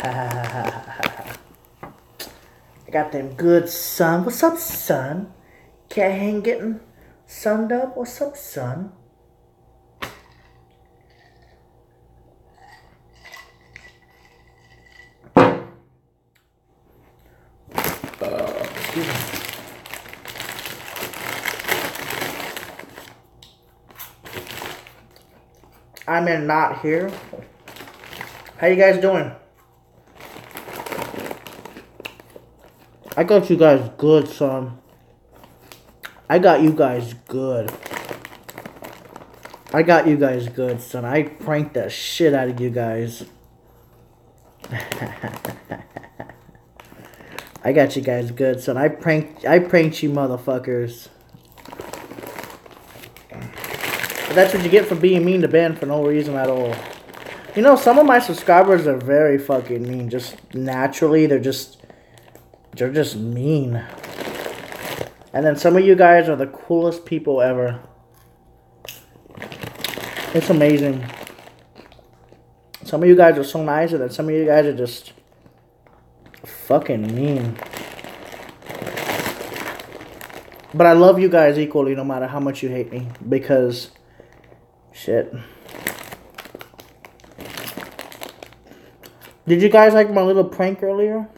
I got them good sun. What's up, son? Cat hang getting sunned up? What's up, son? Excuse me. I'm in not here. How you guys doing? I got you guys good, son. I got you guys good. I got you guys good, son. I pranked the shit out of you guys. I got you guys good, son. I pranked you motherfuckers. But that's what you get for being mean to Ben for no reason at all. You know, some of my subscribers are very fucking mean. Just naturally, they're just mean. And then some of you guys are the coolest people ever. It's amazing. Some of you guys are so nice, and then some of you guys are just fucking mean. But I love you guys equally, no matter how much you hate me. Because, shit. Did you guys like my little prank earlier?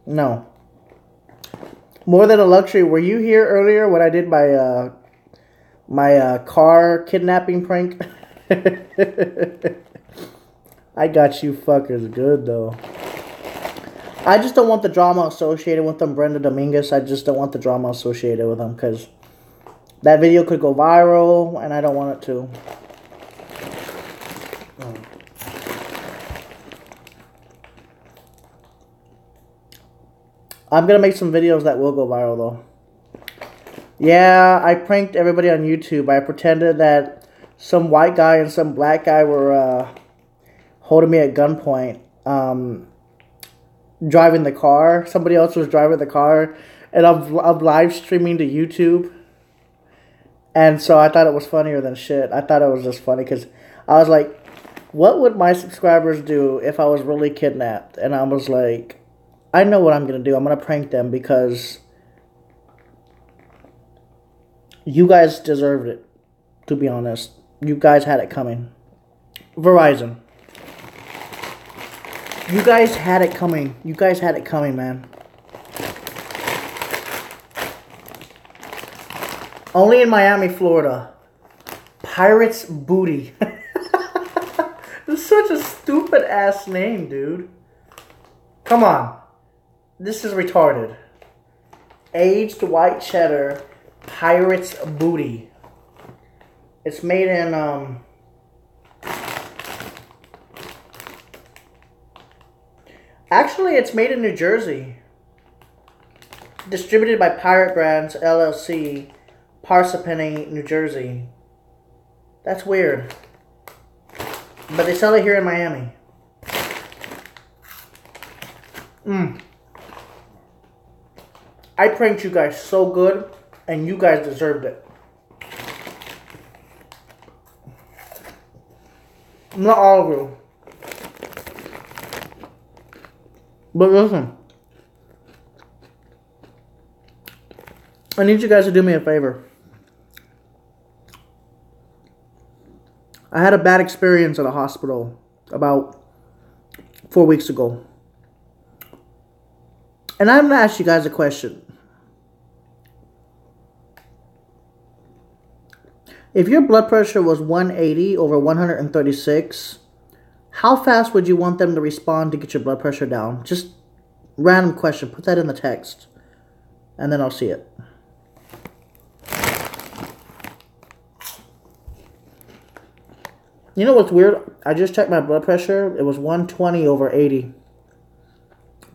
No. More than a luxury. Were you here earlier when I did my my car kidnapping prank? I got you fuckers good though. I just don't want the drama associated with them, Brenda Dominguez. I just don't want the drama associated with them because that video could go viral and I don't want it to. I'm going to make some videos that will go viral, though. Yeah, I pranked everybody on YouTube. I pretended that some white guy and some black guy were holding me at gunpoint, driving the car. Somebody else was driving the car, and I'm live streaming to YouTube. And so I thought it was funnier than shit. I thought it was just funny because I was like, what would my subscribers do if I was really kidnapped? And I was like, I know what I'm going to do. I'm going to prank them because you guys deserved it, to be honest. You guys had it coming. Verizon. You guys had it coming. You guys had it coming, man. Only in Miami, Florida. Pirate's Booty. This is such a stupid ass name, dude. Come on. This is retarded. Aged white cheddar, Pirate's Booty. It's made in, actually, it's made in New Jersey. Distributed by Pirate Brands, LLC, Parsippany, New Jersey. That's weird. But they sell it here in Miami. I pranked you guys so good, and you guys deserved it. Not all of you. But listen. I need you guys to do me a favor. I had a bad experience at a hospital about 4 weeks ago. And I'm going to ask you guys a question. If your blood pressure was 180 over 136, how fast would you want them to respond to get your blood pressure down? Just random question. Put that in the text. And then I'll see it. You know what's weird? I just checked my blood pressure. It was 120 over 80.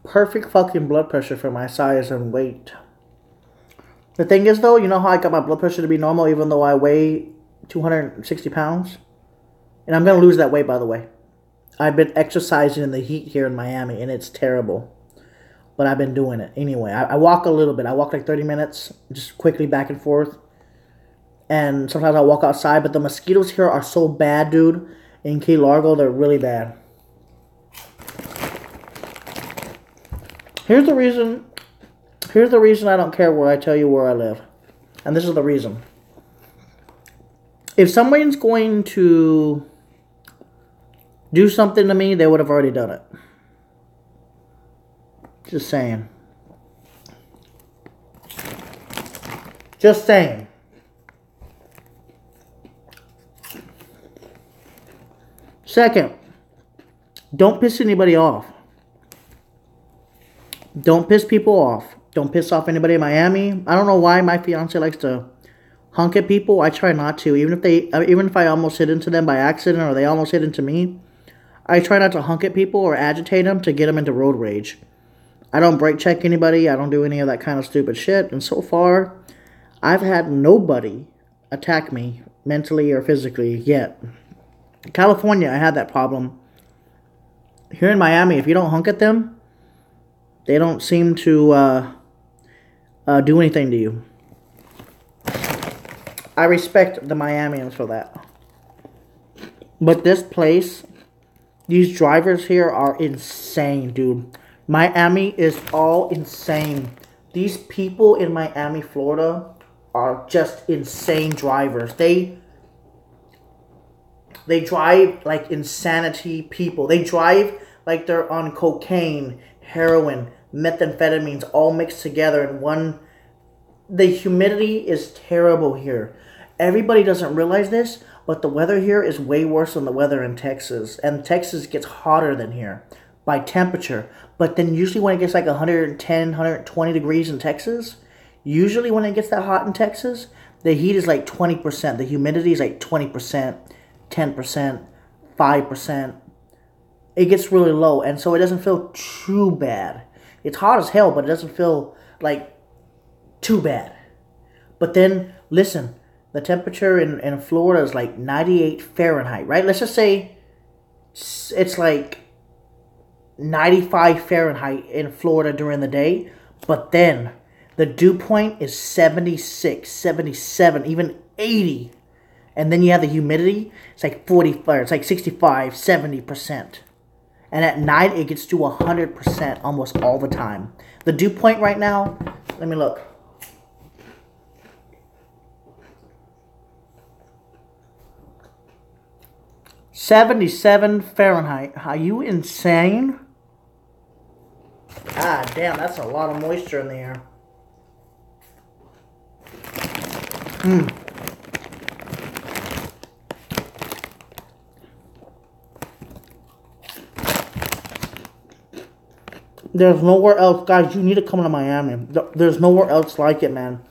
Perfect fucking blood pressure for my size and weight. The thing is, though, you know how I got my blood pressure to be normal even though I weigh 260 pounds? And I'm going to lose that weight, by the way. I've been exercising in the heat here in Miami, and it's terrible. but I've been doing it anyway. I walk a little bit. I walk like 30 minutes, just quickly back and forth. And sometimes I walk outside, but the mosquitoes here are so bad, dude. In Key Largo, they're really bad. Here's the reason I don't care where I tell you where I live. And this is the reason. If someone's going to do something to me, they would have already done it. Just saying. Just saying. Second, don't piss anybody off. Don't piss people off. Don't piss off anybody in Miami. I don't know why my fiance likes to hunk at people. I try not to. Even if I almost hit into them by accident or they almost hit into me, I try not to hunk at people or agitate them to get them into road rage. I don't brake check anybody. I don't do any of that kind of stupid shit. And so far, I've had nobody attack me mentally or physically yet. In California, I had that problem. Here in Miami, if you don't hunk at them, they don't seem to do anything to you. I respect the Miamians for that. But this place, these drivers here are insane, dude. Miami is all insane. These people in Miami, Florida are just insane drivers. They drive like insanity people. They drive like they're on cocaine, heroin, methamphetamines all mixed together in one. The humidity is terrible here. Everybody doesn't realize this, but the weather here is way worse than the weather in Texas. And Texas gets hotter than here by temperature. But then usually when it gets like 110, 120 degrees in Texas, usually when it gets that hot in Texas, the heat is like 20%. The humidity is like 20%, 10%, 5%. It gets really low, and so it doesn't feel too bad. It's hot as hell, but it doesn't feel like too bad. But then, listen, the temperature in Florida is like 98 Fahrenheit, right? Let's just say it's like 95 Fahrenheit in Florida during the day, but then the dew point is 76, 77, even 80. And then you have the humidity, it's like 45, it's like 65, 70%. And at night, it gets to 100% almost all the time. The dew point right now, let me look. .77 Fahrenheit. Are you insane? Ah, damn, that's a lot of moisture in the air. There's nowhere else, guys. You need to come to Miami. There's nowhere else like it, man.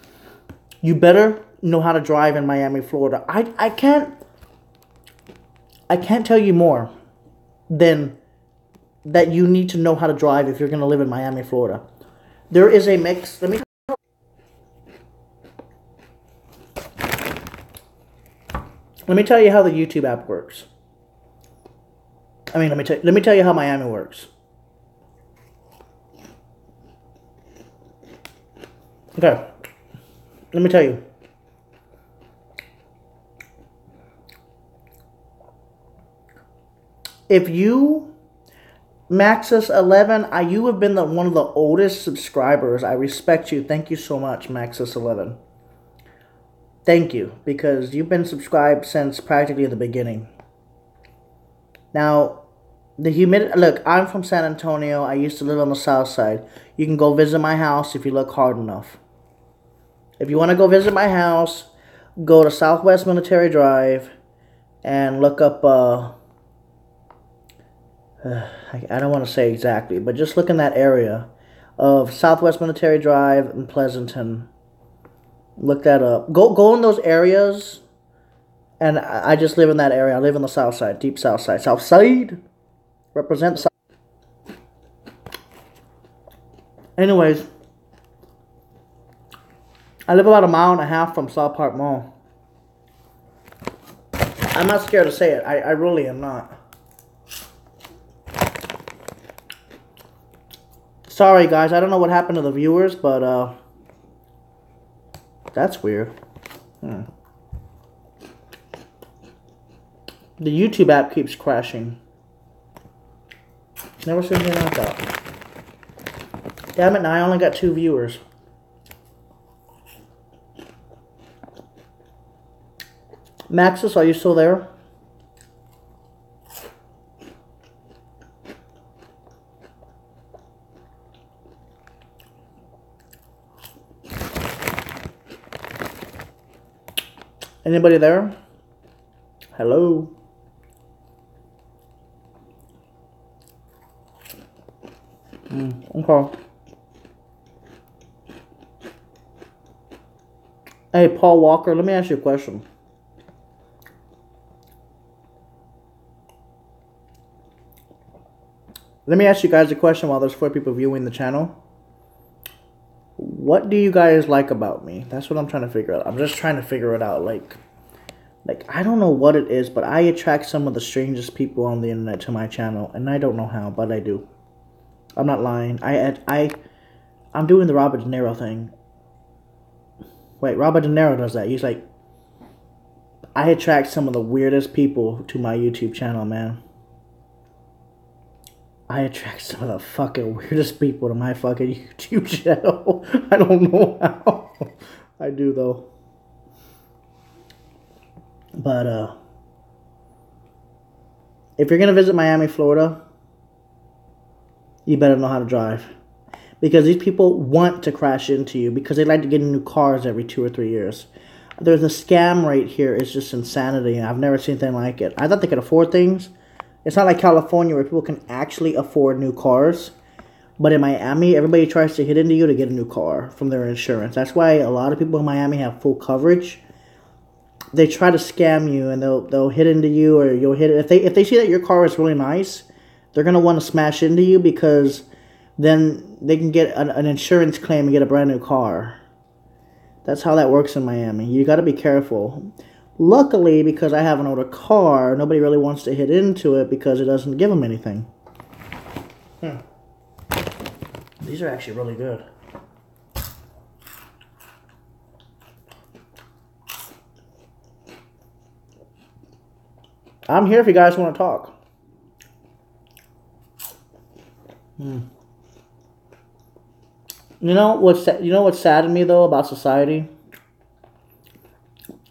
You better know how to drive in Miami, Florida. I can't tell you more than that you need to know how to drive if you're going to live in Miami, Florida. There is a mix. Let me tell you how the YouTube app works. I mean, let me tell you how Miami works. Okay. Let me tell you. If you Maxis 11, you have been one of the oldest subscribers. I respect you. Thank you so much, Maxis 11. Thank you, because you've been subscribed since practically the beginning. Now, the humidity. Look, I'm from San Antonio. I used to live on the south side. You can go visit my house if you look hard enough. If you want to go visit my house, go to Southwest Military Drive and look up. I don't want to say exactly, but just look in that area of Southwest Military Drive and Pleasanton. Look that up. Go in those areas, and I just live in that area. I live on the south side, deep south side. South side, represent south. Anyways, I live about 1.5 miles from South Park Mall. I'm not scared to say it. I really am not. Sorry, guys. I don't know what happened to the viewers, but that's weird. The YouTube app keeps crashing. Never seen anything like that. Damn it, now I only got 2 viewers. Maxis, are you still there? Anybody there? Hello? Okay. Hey, Paul Walker, let me ask you a question. Let me ask you guys a question while there's 4 people viewing the channel. What do you guys like about me? That's what I'm trying to figure out. I'm just trying to figure it out. Like I don't know what it is, but I attract some of the strangest people on the internet to my channel, and I don't know how, but I do. I'm not lying. I'm doing the Robert De Niro thing. Wait, Robert De Niro does that. He's like, I attract some of the weirdest people to my YouTube channel, man. I attract some of the fucking weirdest people to my fucking YouTube channel. I don't know how. I do, though. But, if you're going to visit Miami, Florida, you better know how to drive. Because these people want to crash into you because they like to get new cars every 2 or 3 years. There's a scam rate here. It's just insanity. I've never seen anything like it. I thought they could afford things. It's not like California where people can actually afford new cars. But in Miami, everybody tries to hit into you to get a new car from their insurance. That's why a lot of people in Miami have full coverage. They try to scam you and they'll hit into you, or you'll hit it. If they see that your car is really nice, they're going to want to smash into you because then they can get an insurance claim and get a brand new car. That's how that works in Miami. You got to be careful. Luckily, because I have an older car, nobody really wants to hit into it because it doesn't give them anything. These are actually really good. I'm here if you guys want to talk. You know what's sad to me though about society?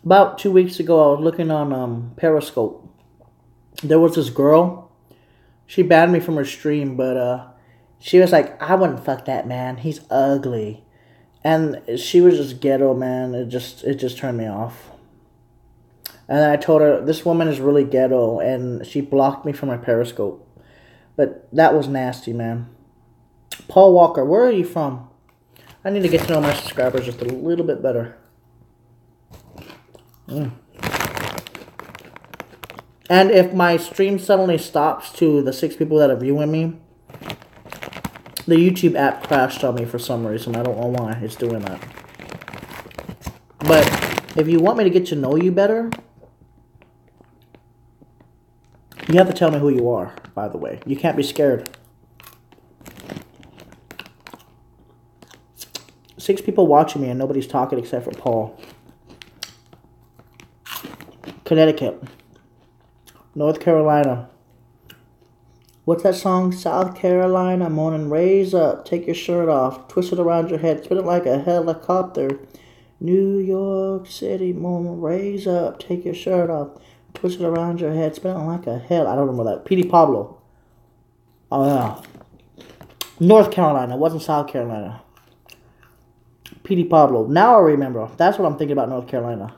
About 2 weeks ago, I was looking on Periscope. There was this girl. She banned me from her stream, but she was like, "I wouldn't fuck that man. He's ugly," and she was just ghetto, man. It just turned me off. And then I told her this woman is really ghetto, and she blocked me from her Periscope. But that was nasty, man. Paul Walker, where are you from? I need to get to know my subscribers just a little bit better. And if my stream suddenly stops to the 6 people that are viewing me, the YouTube app crashed on me for some reason. I don't know why it's doing that. But if you want me to get to know you better, you have to tell me who you are, by the way. You can't be scared. 6 people watching me and nobody's talking except for Paul. Connecticut. North Carolina. What's that song? South Carolina, morning, raise up, take your shirt off, twist it around your head, spin it like a helicopter. New York City, morning, raise up, take your shirt off, twist it around your head, spin it like a hell. I don't remember that. P.D. Pablo. Oh, yeah. North Carolina, it wasn't South Carolina. P.D. Pablo. Now I remember. That's what I'm thinking about, North Carolina.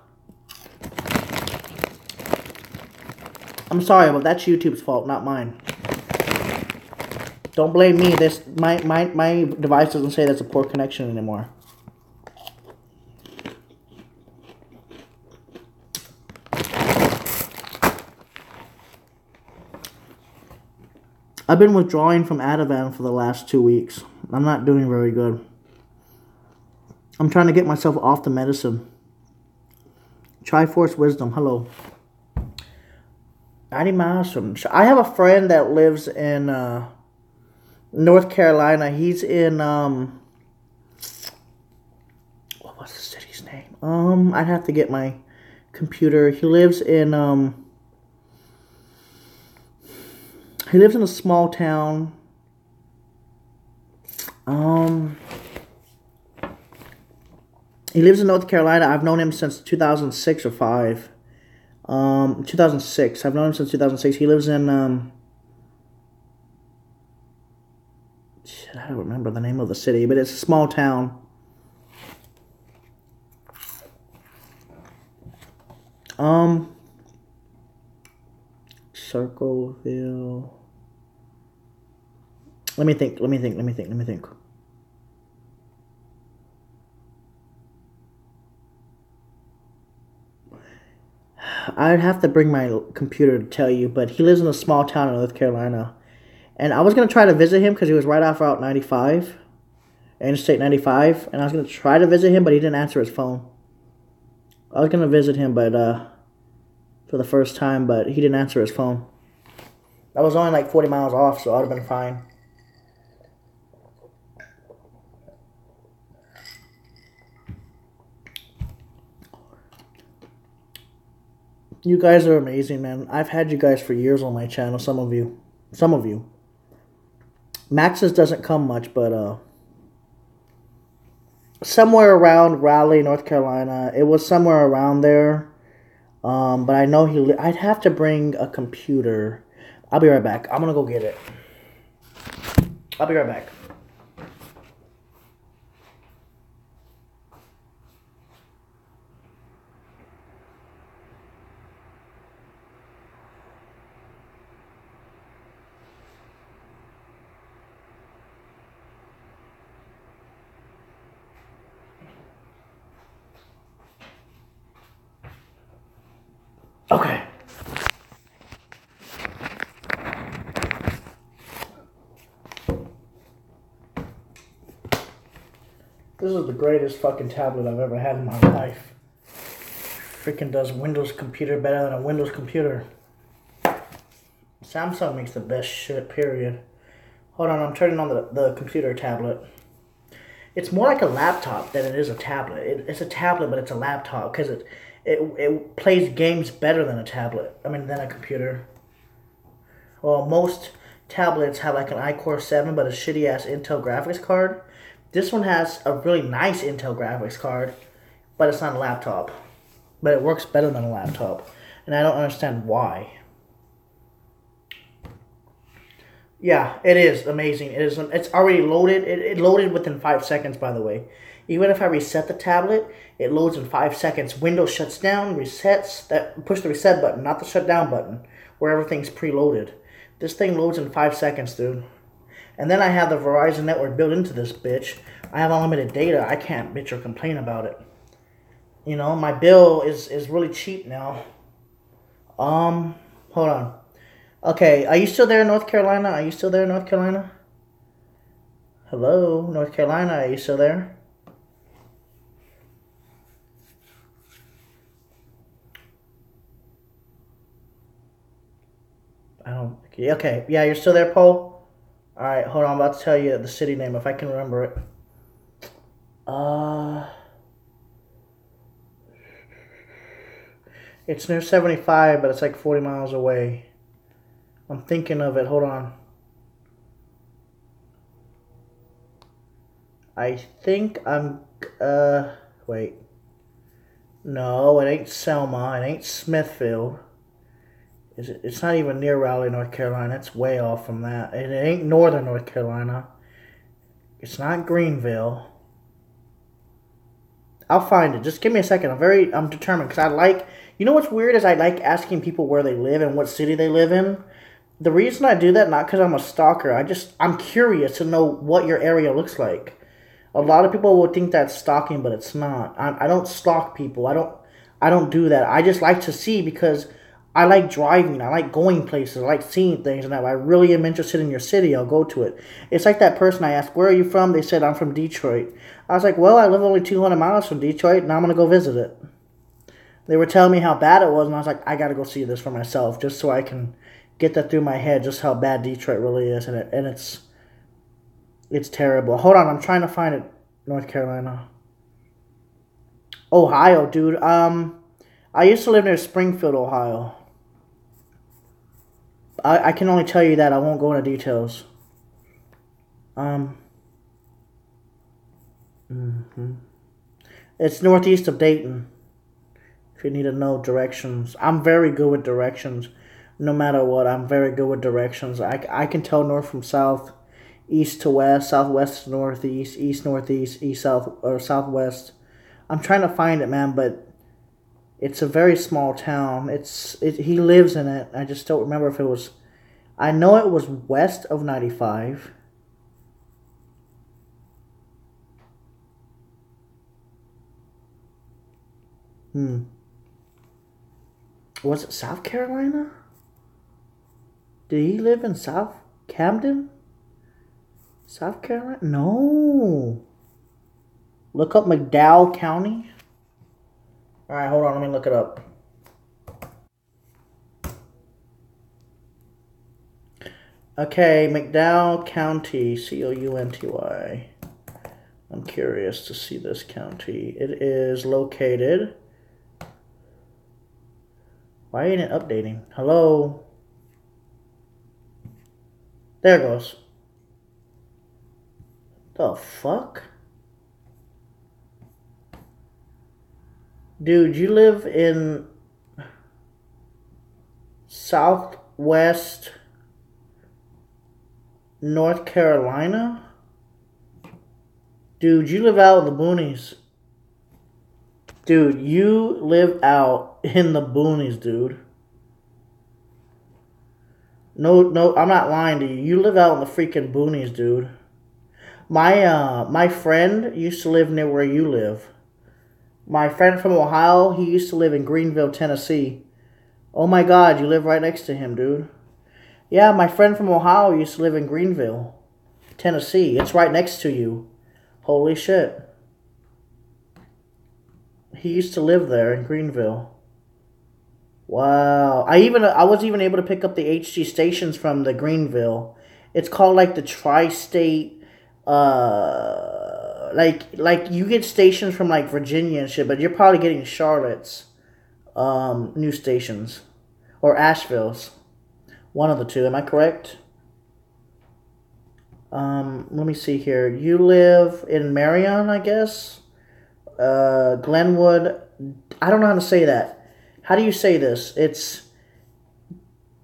I'm sorry, but that's YouTube's fault, not mine. Don't blame me. My device doesn't say that's a poor connection anymore. I've been withdrawing from Ativan for the last 2 weeks. I'm not doing very good. I'm trying to get myself off the medicine. Triforce Wisdom, hello. 90 miles from... I have a friend that lives in North Carolina. He's in what was the city's name? I'd have to get my computer. He lives in a small town. He lives in North Carolina. I've known him since 2006 or 5. 2006. I've known him since 2006. He lives in shit, I don't remember the name of the city, but it's a small town. Circleville. Let me think. I'd have to bring my computer to tell you, but he lives in a small town in North Carolina. And I was going to try to visit him because he was right off Route 95, Interstate 95, and I was going to try to visit him, but he didn't answer his phone. I was going to visit him, but for the first time, but he didn't answer his phone. I was only like 40 miles off, so I would have been fine. You guys are amazing, man. I've had you guys for years on my channel, some of you. Max's doesn't come much, but somewhere around Raleigh, North Carolina. It was somewhere around there. But I know I'd have to bring a computer. I'll be right back. I'm gonna go get it. I'll be right back. Okay. This is the greatest fucking tablet I've ever had in my life. Freaking does Windows computer better than a Windows computer. Samsung makes the best shit, period. Hold on, I'm turning on the computer tablet. It's more like a laptop than it is a tablet. It's a tablet, but it's a laptop because it plays games better than a tablet. I mean, than a computer. Well, most tablets have like an iCore 7, but a shitty ass Intel graphics card. This one has a really nice Intel graphics card, but it's not a laptop. But it works better than a laptop, and I don't understand why. Yeah, it is amazing. It's already loaded. It loaded within 5 seconds, by the way. Even if I reset the tablet, it loads in 5 seconds. Windows shuts down, resets. Push the reset button, not the shutdown button, where everything's preloaded. This thing loads in 5 seconds, dude. And then I have the Verizon network built into this bitch. I have unlimited data. I can't bitch or complain about it. You know, my bill is really cheap now. Hold on. Okay, are you still there in North Carolina? Are you still there in North Carolina? Hello, North Carolina, are you still there? I don't... Okay, yeah, you're still there, Paul? Alright, hold on, I'm about to tell you the city name, if I can remember it. It's near 75, but it's like 40 miles away. I'm thinking of it. Hold on. I think I'm... Wait. No, it ain't Selma. It ain't Smithfield. It's not even near Raleigh, North Carolina. It's way off from that. It ain't Northern North Carolina. It's not Greenville. I'll find it. Just give me a second. I'm determined because I like... You know what's weird is I like asking people where they live and what city they live in. The reason I do that, not because I'm a stalker, I'm curious to know what your area looks like. A lot of people will think that's stalking, but it's not. I don't stalk people. I don't do that. I just like to see because I like driving. I like going places. I like seeing things. And if I really am interested in your city, I'll go to it. It's like that person I asked, where are you from? They said, I'm from Detroit. I was like, well, I live only 200 miles from Detroit, and I'm going to go visit it. They were telling me how bad it was, and I was like, I got to go see this for myself just so I can... get that through my head, just how bad Detroit really is, and It's terrible. Hold on, I'm trying to find it. North Carolina. Ohio, dude. I used to live near Springfield, Ohio. I can only tell you that. I won't go into details. It's northeast of Dayton. If you need to know directions. I'm very good with directions. No matter what, I'm very good with directions. I can tell north from south, east to west, southwest to northeast, east northeast, east south, or southwest. I'm trying to find it, man, but it's a very small town. He lives in it. I just don't remember if it was. I know it was west of 95. Was it South Carolina? Did he live in South Camden? South Carolina? No. Look up McDowell County. Alright, hold on. Let me look it up. Okay, McDowell County. County. I'm curious to see this county. It is located. Why ain't it updating? Hello? There it goes. The fuck? Dude, you live in Southwest North Carolina? Dude, you live out in the boonies. Dude, you live out in the boonies, dude. No, I'm not lying to you. You live out in the freaking boonies, dude. My friend used to live near where you live. My friend from Ohio, he used to live in Greenville, Tennessee. Oh my God, you live right next to him, dude. Yeah, my friend from Ohio used to live in Greenville, Tennessee. It's right next to you. Holy shit. He used to live there in Greenville. Wow. I was even able to pick up the HD stations from the Greenville. It's called like the Tri-State like you get stations from like Virginia and shit, but you're probably getting Charlotte's new stations or Asheville's. One of the two. Am I correct? Let me see here. You live in Marion, I guess. Glenwood. I don't know how to say that. How do you say this? It's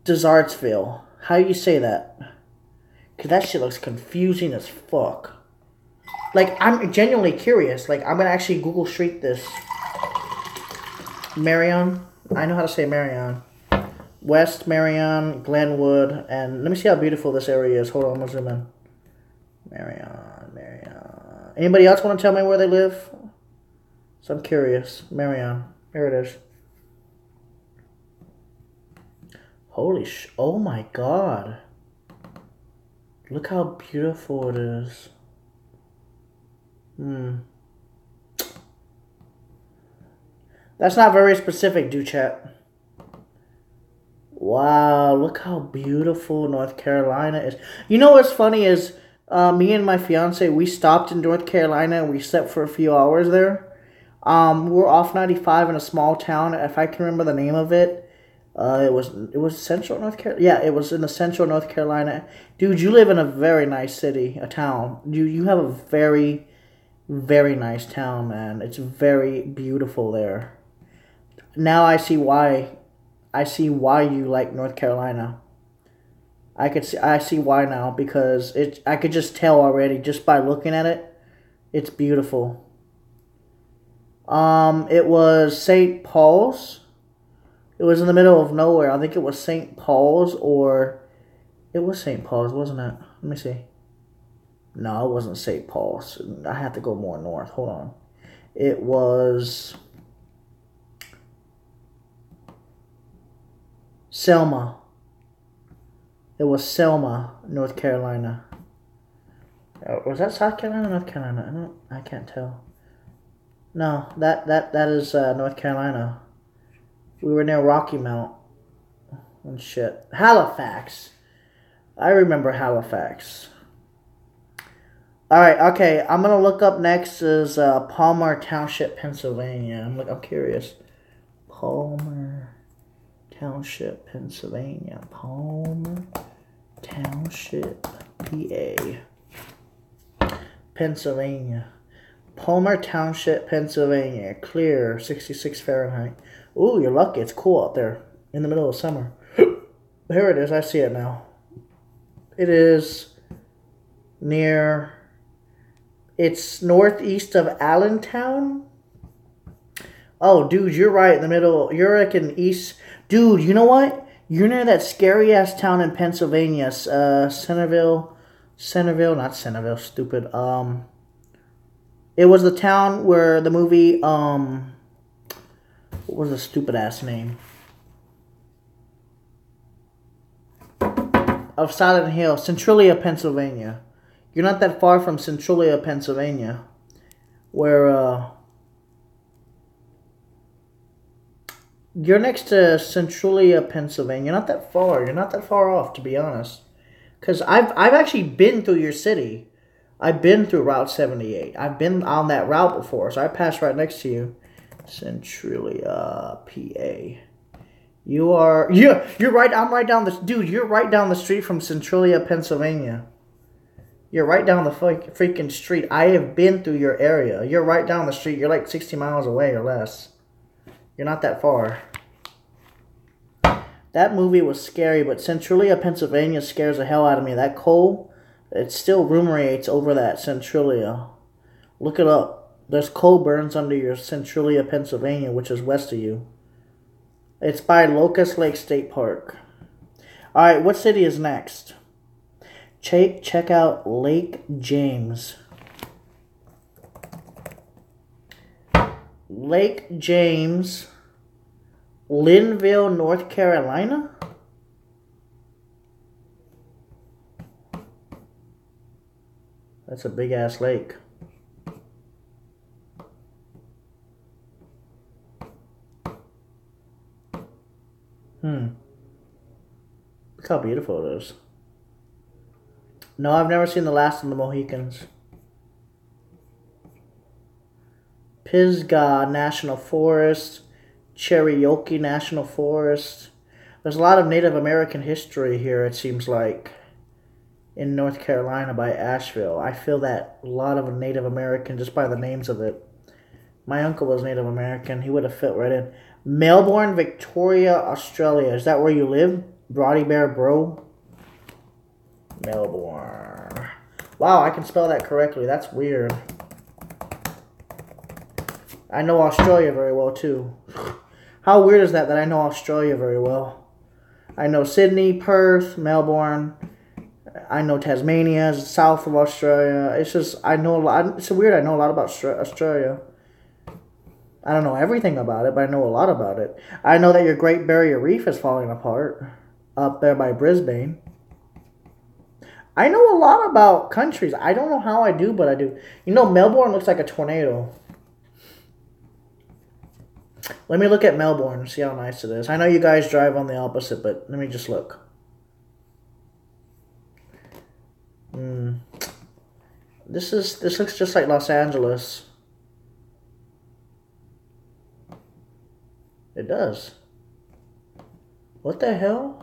Desartsville. How do you say that? Because that shit looks confusing as fuck. Like, I'm genuinely curious. Like, I'm going to actually Google Street this. Marion. I know how to say Marion. West Marion, Glenwood, and let me see how beautiful this area is. Hold on, I'm going to zoom in. Marion. Anybody else want to tell me where they live? So I'm curious. Marion. Here it is. Oh my God. Look how beautiful it is. That's not very specific, do chat. Wow, look how beautiful North Carolina is. You know what's funny is me and my fiance, we stopped in North Carolina and we slept for a few hours there. We're off 95 in a small town. If I can remember the name of it, it was Central North Carolina. Yeah, it was in the Central North Carolina. Dude, you live in a very nice city, a town. You have a very, very nice town, man. It's very beautiful there. Now I see why. I see why you like North Carolina. I see why now because I could just tell already just by looking at it. It's beautiful. It was St. Paul's. It was in the middle of nowhere. I think it was St. Paul's or it was St. Paul's, wasn't it? Let me see. No, it wasn't St. Paul's. I have to go more north. Hold on. It was Selma. It was Selma, North Carolina. Was that South Carolina or North Carolina? I can't tell. No, that is North Carolina. We were near Rocky Mount and shit. Halifax. I remember Halifax. All right, okay. I'm gonna look up next is Palmer Township, Pennsylvania. I'm curious. Palmer Township, Pennsylvania. Palmer Township, PA. Pennsylvania. Palmer Township, Pennsylvania. Clear, 66 Fahrenheit. Ooh, you're lucky. It's cool out there in the middle of summer. Here it is. I see it now. It is near... It's northeast of Allentown. Oh, dude, you're right in the middle. You're like in east... Dude, you know what? You're near that scary-ass town in Pennsylvania. Centerville, not Centerville, stupid. It was the town where the movie, what was the stupid-ass name? Of Silent Hill, Centralia, Pennsylvania. You're not that far from Centralia, Pennsylvania, where, you're next to Centralia, Pennsylvania. You're not that far. You're not that far off, to be honest. Because I've actually been through your city. I've been through Route 78. I've been on that route before, so I passed right next to you. Centralia, PA. You're right. I'm right down the... Dude, you're right down the street from Centralia, Pennsylvania. You're right down the freaking street. I have been through your area. You're right down the street. You're like 60 miles away or less. You're not that far. That movie was scary, but Centralia, Pennsylvania scares the hell out of me. That coal, it still ruminates over that Centralia. Look it up. There's coal burns under your Centralia, Pennsylvania, which is west of you. It's by Locust Lake State Park. Alright, what city is next? Check out Lake James. Lake James, Linville, North Carolina? That's a big-ass lake. Look how beautiful it is. No, I've never seen The Last of the Mohicans. Pisgah National Forest, Cherokee National Forest. There's a lot of Native American history here, it seems like, in North Carolina by Asheville. I feel that a lot of Native American just by the names of it. My uncle was Native American. He would have fit right in. Melbourne, Victoria, Australia. Is that where you live? Brody Bear Bro? Melbourne. Wow, I can spell that correctly. That's weird. I know Australia very well, too. How weird is that I know Australia very well? I know Sydney, Perth, Melbourne. I know Tasmania, south of Australia. It's just, I know a lot. It's weird, I know a lot about Australia. I don't know everything about it, but I know a lot about it. I know that your Great Barrier Reef is falling apart up there by Brisbane. I know a lot about countries. I don't know how I do, but I do. You know, Melbourne looks like a tornado. Let me look at Melbourne and see how nice it is. I know you guys drive on the opposite, but let me just look. This looks just like Los Angeles. It does. What the hell?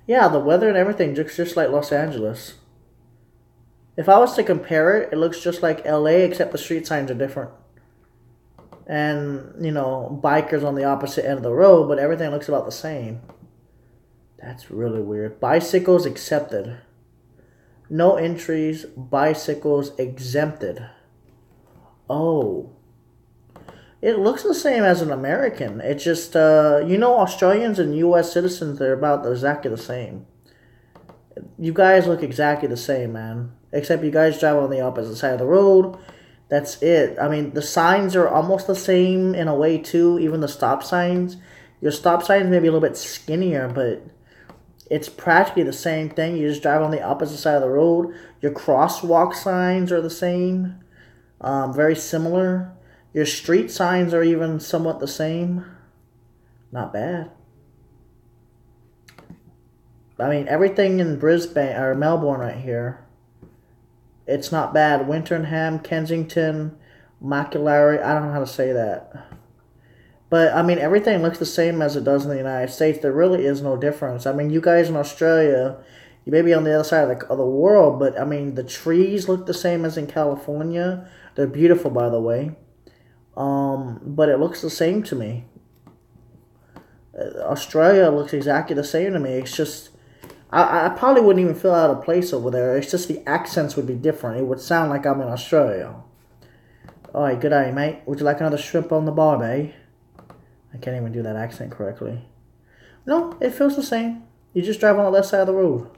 Yeah, the weather and everything looks just like Los Angeles. If I was to compare it, it looks just like LA, except the street signs are different. And, you know, bikers on the opposite end of the road, but everything looks about the same. That's really weird. Bicycles accepted. No entries. Bicycles exempted. Oh. It looks the same as an American. It's just, you know, Australians and U.S. citizens, they're about exactly the same. You guys look exactly the same, man. Except you guys drive on the opposite side of the road. That's it. I mean, the signs are almost the same in a way, too. Even the stop signs. Your stop signs may be a little bit skinnier, but it's practically the same thing. You just drive on the opposite side of the road. Your crosswalk signs are the same. Very similar. Your street signs are even somewhat the same. Not bad. I mean, everything in Brisbane or Melbourne right here It's not bad. Winternham, Kensington, Maculary. I don't know how to say that. But, I mean, everything looks the same as it does in the United States. There really is no difference. I mean, you guys in Australia, you may be on the other side of the world, but, I mean, the trees look the same as in California. They're beautiful, by the way. But it looks the same to me. Australia looks exactly the same to me. It's just, I probably wouldn't even feel out of place over there. It's just the accents would be different. It would sound like I'm in Australia. Alright, good day, mate. Would you like another shrimp on the barb, eh? I can't even do that accent correctly. No, it feels the same. You just drive on the left side of the road.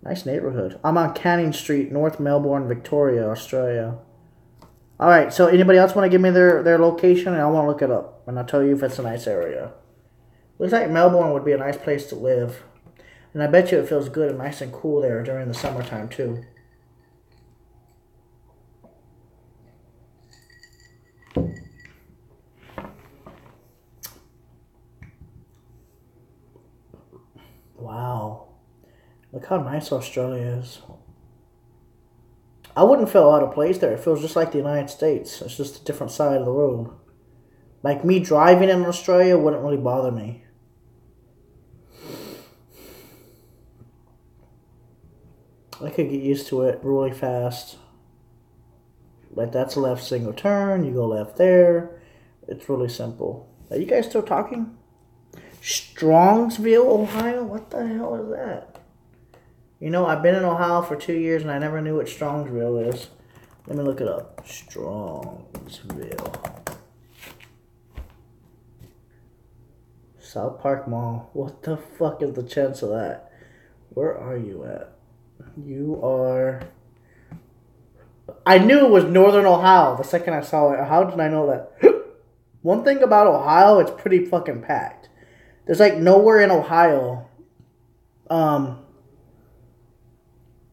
Nice neighborhood. I'm on Canning Street, North Melbourne, Victoria, Australia. Alright, so anybody else want to give me their location? And I want to look it up. And I'll tell you if it's a nice area. Looks like Melbourne would be a nice place to live. And I bet you it feels good and nice and cool there during the summertime too. Wow. Look how nice Australia is. I wouldn't feel out of place there. It feels just like the United States. It's just a different side of the road. Like me driving in Australia wouldn't really bother me. I could get used to it really fast. Like that's a left single turn. You go left there. It's really simple. Are you guys still talking? Strongsville, Ohio? What the hell is that? You know, I've been in Ohio for 2 years and I never knew what Strongsville is. Let me look it up. Strongsville. South Park Mall. What the fuck is the chance of that? Where are you at? You are... I knew it was Northern Ohio the second I saw it. How did I know that? One thing about Ohio, it's pretty fucking packed. There's like nowhere in Ohio.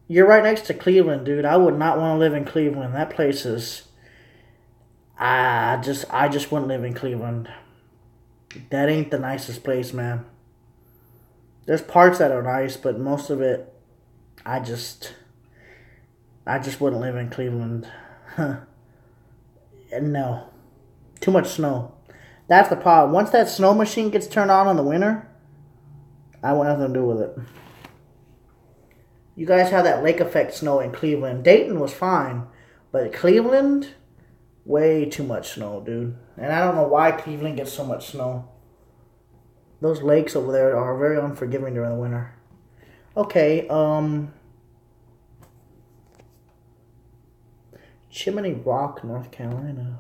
You're right next to Cleveland, dude. I would not want to live in Cleveland. That place is... I just wouldn't live in Cleveland. That ain't the nicest place, man. There's parts that are nice, but most of it, I just wouldn't live in Cleveland. No. Too much snow. That's the problem. Once that snow machine gets turned on in the winter, I want nothing to do with it. You guys have that lake effect snow in Cleveland. Dayton was fine, but Cleveland, way too much snow, dude. And I don't know why Cleveland gets so much snow. Those lakes over there are very unforgiving during the winter. Okay, Chimney Rock, North Carolina.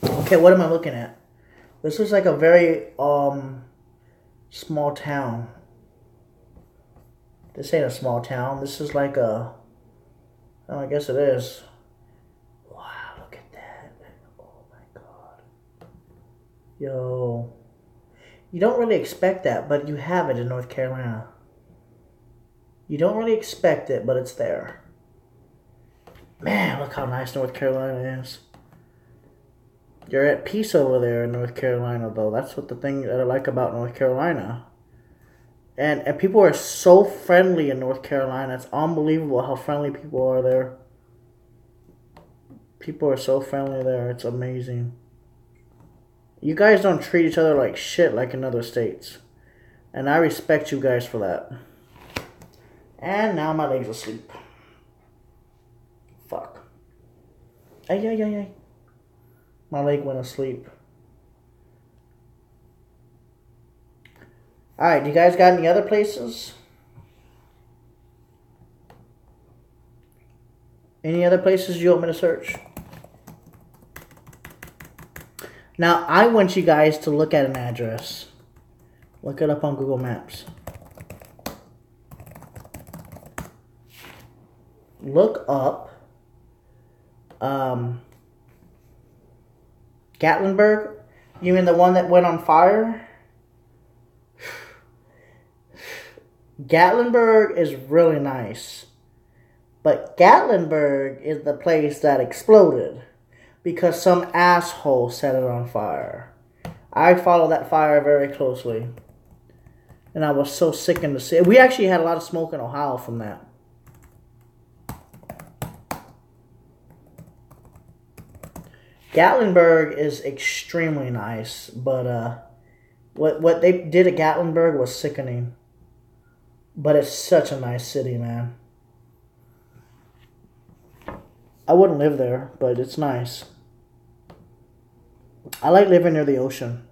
Okay, what am I looking at? This is like a very small town. This ain't a small town. This is like a... Oh, I guess it is. Wow, look at that. Oh my god. Yo. You don't really expect that, but you have it in North Carolina. You don't really expect it, but it's there. Man, look how nice North Carolina is. You're at peace over there in North Carolina, though. That's what the thing that I like about North Carolina. And people are so friendly in North Carolina. It's unbelievable how friendly people are there. People are so friendly there. It's amazing. You guys don't treat each other like shit like in other states. And I respect you guys for that. And now my leg's asleep. Fuck. Ay, ay, ay, ay. My leg went asleep. Alright, you guys got any other places? Any other places you want me to search? Now, I want you guys to look at an address. Look it up on Google Maps. Look up Gatlinburg. You mean the one that went on fire? Gatlinburg is really nice. But Gatlinburg is the place that exploded because some asshole set it on fire. I follow that fire very closely. And I was so sickened to see. We actually had a lot of smoke in Ohio from that. Gatlinburg is extremely nice, but what they did at Gatlinburg was sickening. But it's such a nice city, man. I wouldn't live there, but it's nice. I like living near the ocean.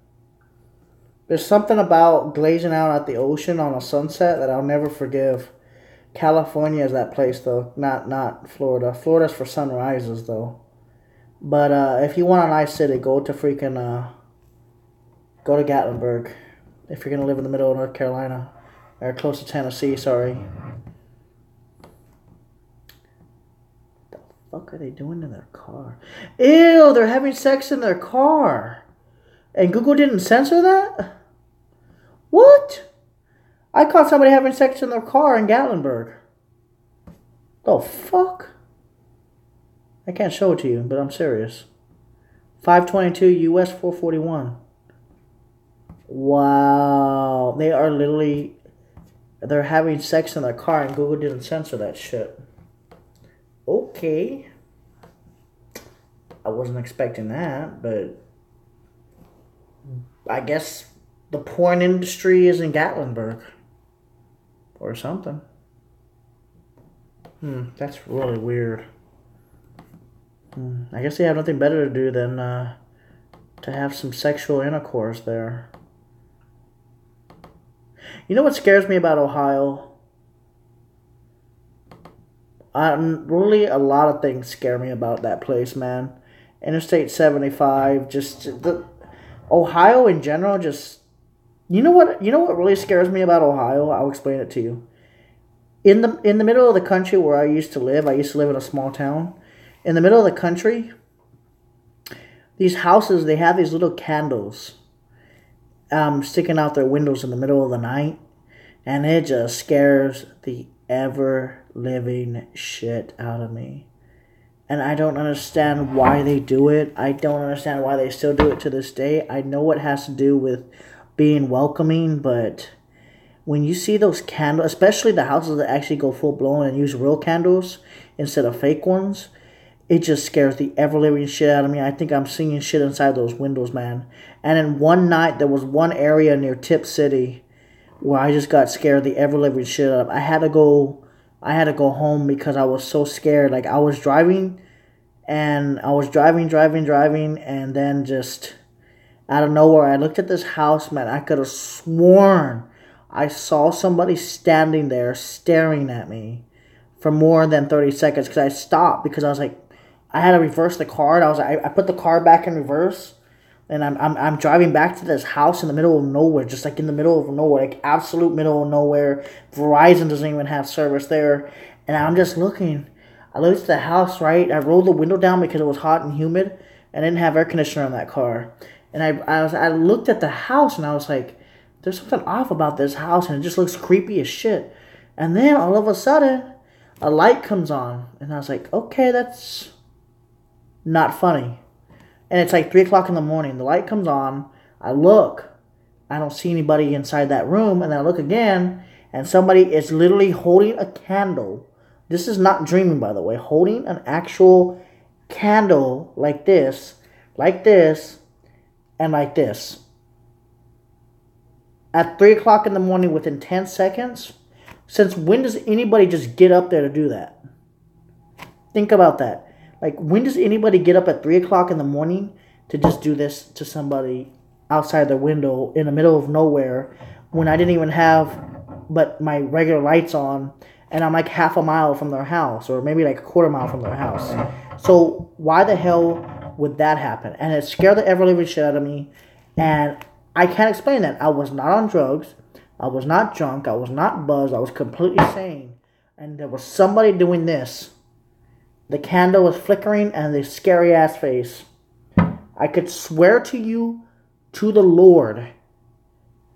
There's something about glazing out at the ocean on a sunset that I'll never forgive. California is that place, though. Not Florida. Florida's for sunrises, though. But if you want a nice city, go to Gatlinburg. If you're gonna live in the middle of North Carolina or close to Tennessee, sorry. What the fuck are they doing in their car? Ew, they're having sex in their car. And Google didn't censor that? What? I caught somebody having sex in their car in Gatlinburg. The fuck? I can't show it to you, but I'm serious. 522 US 441. Wow. They are literally... They're having sex in their car and Google didn't censor that shit. Okay. I wasn't expecting that, but... I guess the porn industry is in Gatlinburg. Or something. That's really weird. I guess they have nothing better to do than to have some sexual intercourse there. You know what scares me about Ohio? Really, a lot of things scare me about that place, man. Interstate 75, Ohio in general, just... You know what really scares me about Ohio? I'll explain it to you. In the middle of the country where I used to live in a small town. In the middle of the country, these houses, they have these little candles sticking out their windows in the middle of the night. And it just scares the ever-living shit out of me. And I don't understand why they do it. I don't understand why they still do it to this day. I know it has to do with being welcoming, but when you see those candles, especially the houses that actually go full-blown and use real candles instead of fake ones, it just scares the ever-living shit out of me. I think I'm seeing shit inside those windows, man. And in one night, there was one area near Tip City where I just got scared the ever-living shit out of. I had to go home because I was so scared. Like, I was driving, and and then just out of nowhere, I looked at this house, man. I could have sworn I saw somebody standing there staring at me for more than 30 seconds because I stopped because I was like, I had to reverse the car. And I put the car back in reverse, and I'm driving back to this house in the middle of nowhere, just like in the middle of nowhere, like absolute middle of nowhere. Verizon doesn't even have service there, and I'm just looking. I looked at the house, right? I rolled the window down because it was hot and humid, and I didn't have air conditioner in that car. And I looked at the house, and I was like, there's something off about this house, and it just looks creepy as shit. And then all of a sudden, a light comes on, and I was like, okay, that's not funny. And it's like 3 o'clock in the morning. The light comes on. I look. I don't see anybody inside that room. And then I look again. And somebody is literally holding a candle. This is not dreaming, by the way. Holding an actual candle like this, and like this. At 3 o'clock in the morning within 10 seconds. Since when does anybody just get up there to do that? Think about that. Like, when does anybody get up at 3 o'clock in the morning to just do this to somebody outside their window in the middle of nowhere when I didn't even have but my regular lights on and I'm like half a mile from their house or maybe like a quarter mile from their house? So why the hell would that happen? And it scared the ever-living shit out of me. And I can't explain that. I was not on drugs. I was not drunk. I was not buzzed. I was completely sane. And there was somebody doing this. The candle was flickering and the scary ass face. I could swear to you, to the Lord,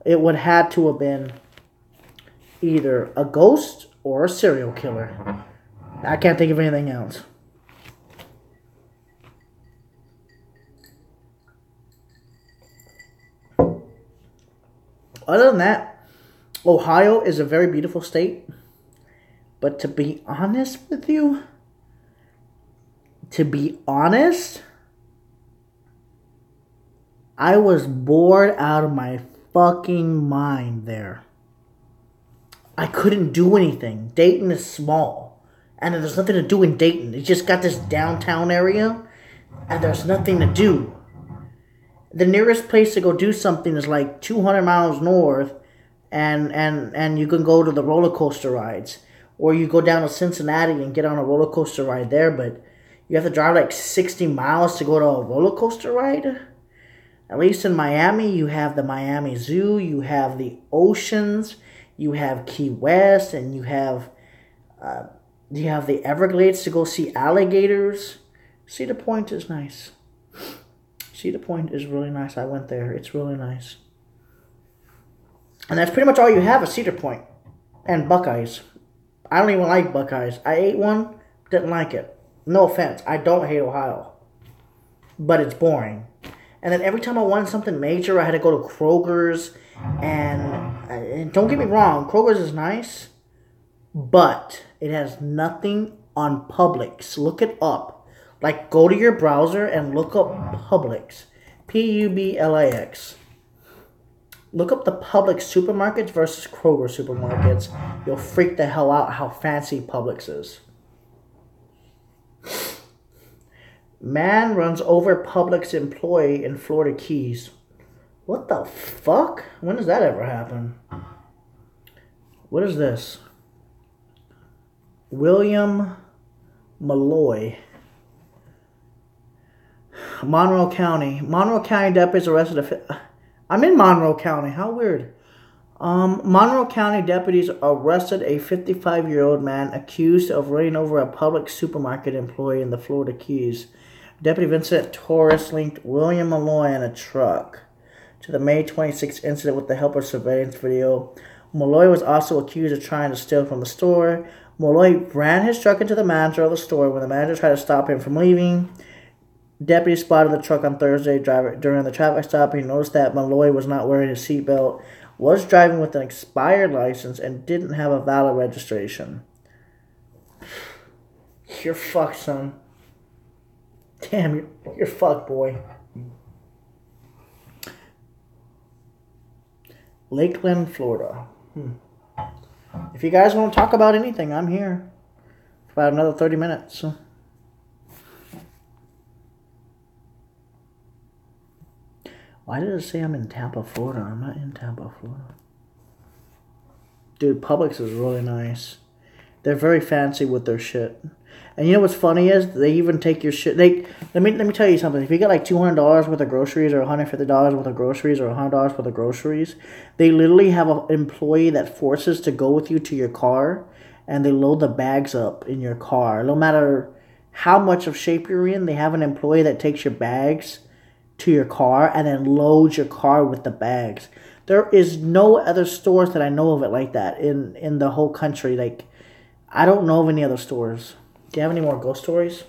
it would have to have been either a ghost or a serial killer. I can't think of anything else. Other than that, Ohio is a very beautiful state. But to be honest with you, I was bored out of my fucking mind there. I couldn't do anything. Dayton is small. And there's nothing to do in Dayton. It's just got this downtown area. And there's nothing to do. The nearest place to go do something is like 200 miles north. And you can go to the roller coaster rides. Or you go down to Cincinnati and get on a roller coaster ride there. But you have to drive like 60 miles to go to a roller coaster ride. At least in Miami, you have the Miami Zoo. You have the oceans. You have Key West. And you have the Everglades to go see alligators. Cedar Point is nice. Cedar Point is really nice. I went there. It's really nice. And that's pretty much all you have is Cedar Point. And Buckeyes. I don't even like Buckeyes. I ate one. Didn't like it. No offense. I don't hate Ohio. But it's boring. And then every time I wanted something major, I had to go to Kroger's. And don't get me wrong. Kroger's is nice. But it has nothing on Publix. Look it up. Like, go to your browser and look up Publix. Publix. Look up the Publix supermarkets versus Kroger supermarkets. You'll freak the hell out how fancy Publix is. Man runs over Publix employee in Florida Keys. What the fuck? When does that ever happen? What is this? William Malloy. Monroe County. Monroe County deputies arrested I'm in Monroe County. How weird. Monroe County deputies arrested a 55-year-old man accused of running over a Publix supermarket employee in the Florida Keys. Deputy Vincent Torres linked William Malloy in a truck to the May 26th incident with the help of surveillance video. Malloy was also accused of trying to steal from the store. Malloy ran his truck into the manager of the store when the manager tried to stop him from leaving. Deputies spotted the truck on Thursday during the traffic stop. He noticed that Malloy was not wearing his seatbelt, was driving with an expired license, and didn't have a valid registration. You're fucked, son. Damn, you're fucked, boy. Lakeland, Florida. If you guys want to talk about anything, I'm here for about another 30 minutes. Why did it say I'm in Tampa, Florida? I'm not in Tampa, Florida. Dude, Publix is really nice. They're very fancy with their shit. And you know what's funny is they even take your shit. Let me tell you something. If you get like $200 worth of groceries, or $150 worth of groceries, or $100 worth of groceries, they literally have an employee that forces to go with you to your car, and they load the bags up in your car. No matter how much of shape you're in, they have an employee that takes your bags to your car and then loads your car with the bags. There is no other stores that I know of it like that in the whole country. Like, I don't know of any other stores. Do you have any more ghost stories?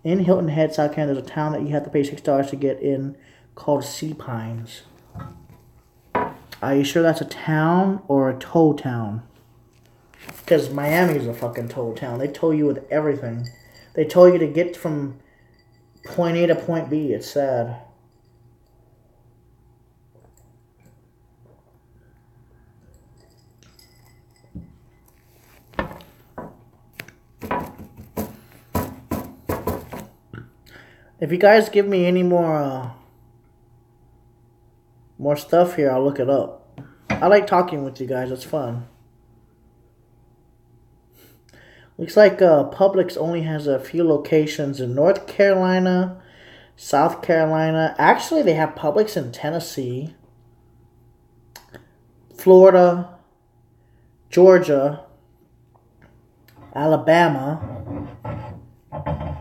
In Hilton Head, South Carolina, there's a town that you have to pay $6 to get in called Sea Pines. Are you sure that's a town or a tow town? Because Miami's a fucking tow town. They tow you with everything. They tow you to get from point A to point B. It's sad. If you guys give me any more stuff here, I'll look it up. I like talking with you guys. It's fun. Looks like Publix only has a few locations in North Carolina, South Carolina. Actually, they have Publix in Tennessee, Florida, Georgia, Alabama.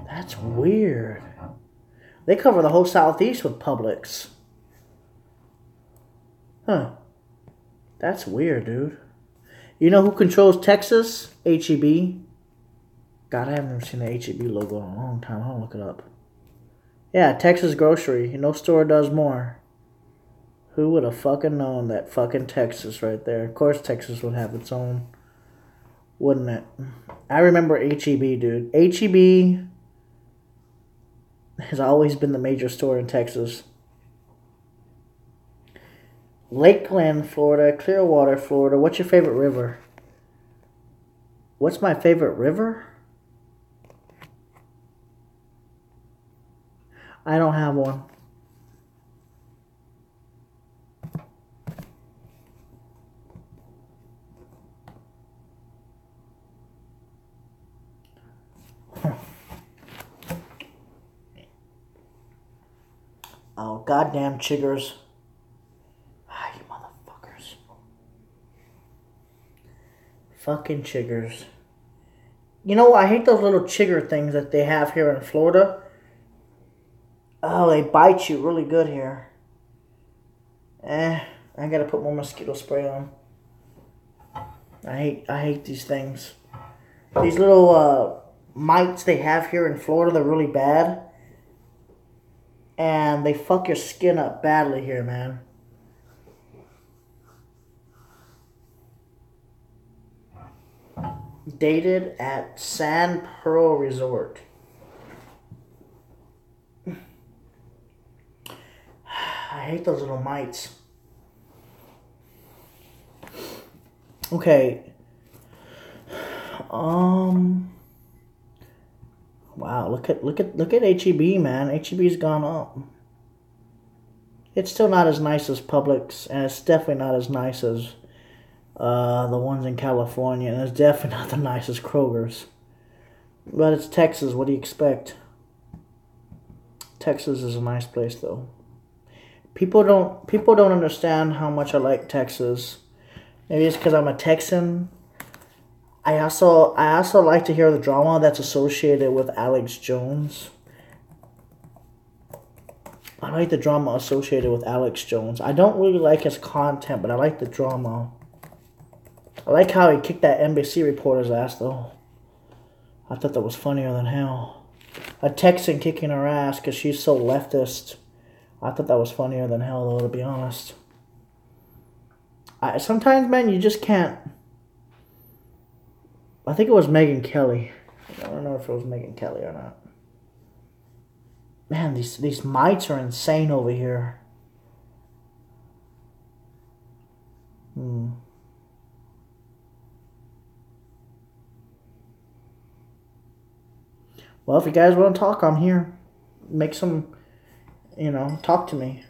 That's weird. They cover the whole Southeast with Publix. Huh. That's weird, dude. You know who controls Texas? H-E-B. God, I haven't seen the H-E-B logo in a long time. I'll look it up. Yeah, Texas Grocery. No store does more. Who would have fucking known that fucking Texas right there? Of course Texas would have its own, wouldn't it? I remember H-E-B, dude. H-E-B has always been the major store in Texas. Lakeland, Florida. Clearwater, Florida. What's your favorite river? What's my favorite river? I don't have one. Oh, goddamn chiggers. Ah, you motherfuckers. Fucking chiggers. You know, I hate those little chigger things that they have here in Florida. Oh, they bite you really good here. I gotta put more mosquito spray on. I hate these things. These little mites they have here in Florida, they're really bad. And they fuck your skin up badly here, man. Dated at Sand Pearl Resort. I hate those little mites. Okay. Wow, look at H-E-B, man. H-E-B's gone up. It's still not as nice as Publix, and it's definitely not as nice as the ones in California, and it's definitely not the nicest Kroger's. But it's Texas. What do you expect? Texas is a nice place, though. People don't understand how much I like Texas. Maybe it's because I'm a Texan. I also like to hear the drama that's associated with Alex Jones. I like the drama associated with Alex Jones. I don't really like his content, but I like the drama. I like how he kicked that NBC reporter's ass, though. I thought that was funnier than hell. A Texan kicking her ass because she's so leftist. I thought that was funnier than hell, though, to be honest. Sometimes, man, you just can't. I think it was Megyn Kelly. I don't know if it was Megyn Kelly or not. Man, these mites are insane over here. Well, if you guys want to talk, I'm here. Make some, talk to me.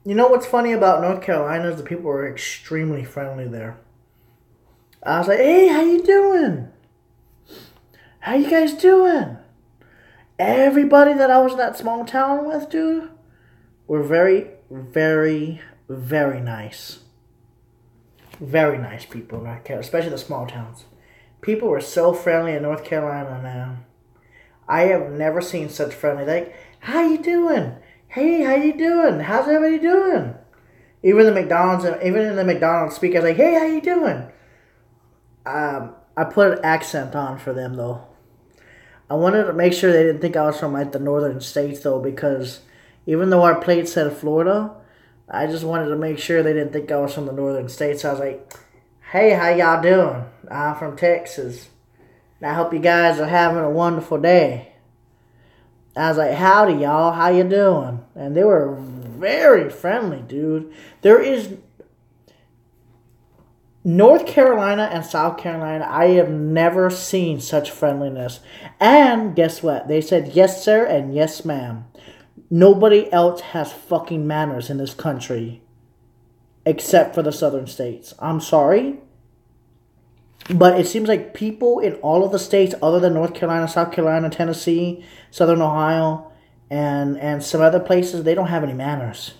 You know what's funny about North Carolina is the people are extremely friendly there. I was like, hey, how you doing? How you guys doing? Everybody that I was in that small town with, dude, were very, very, very nice. Very nice people in North Carolina, especially the small towns. People were so friendly in North Carolina, man. I have never seen such friendly. Like, how you doing? Hey, how you doing? How's everybody doing? Even in the McDonald's speak, I was like, hey, how you doing? I put an accent on for them, though. I wanted to make sure they didn't think I was from, like, the northern states, though, because even though our plate said Florida, I just wanted to make sure they didn't think I was from the northern states. So I was like, hey, how y'all doing? I'm from Texas. And I hope you guys are having a wonderful day. I was like, howdy, y'all. How you doing? And they were very friendly, dude. There is North Carolina and South Carolina. I have never seen such friendliness. And guess what? They said yes, sir, and yes, ma'am. Nobody else has fucking manners in this country except for the southern states. I'm sorry. But it seems like people in all of the states other than North Carolina, South Carolina, Tennessee, Southern Ohio, and some other places, they don't have any manners.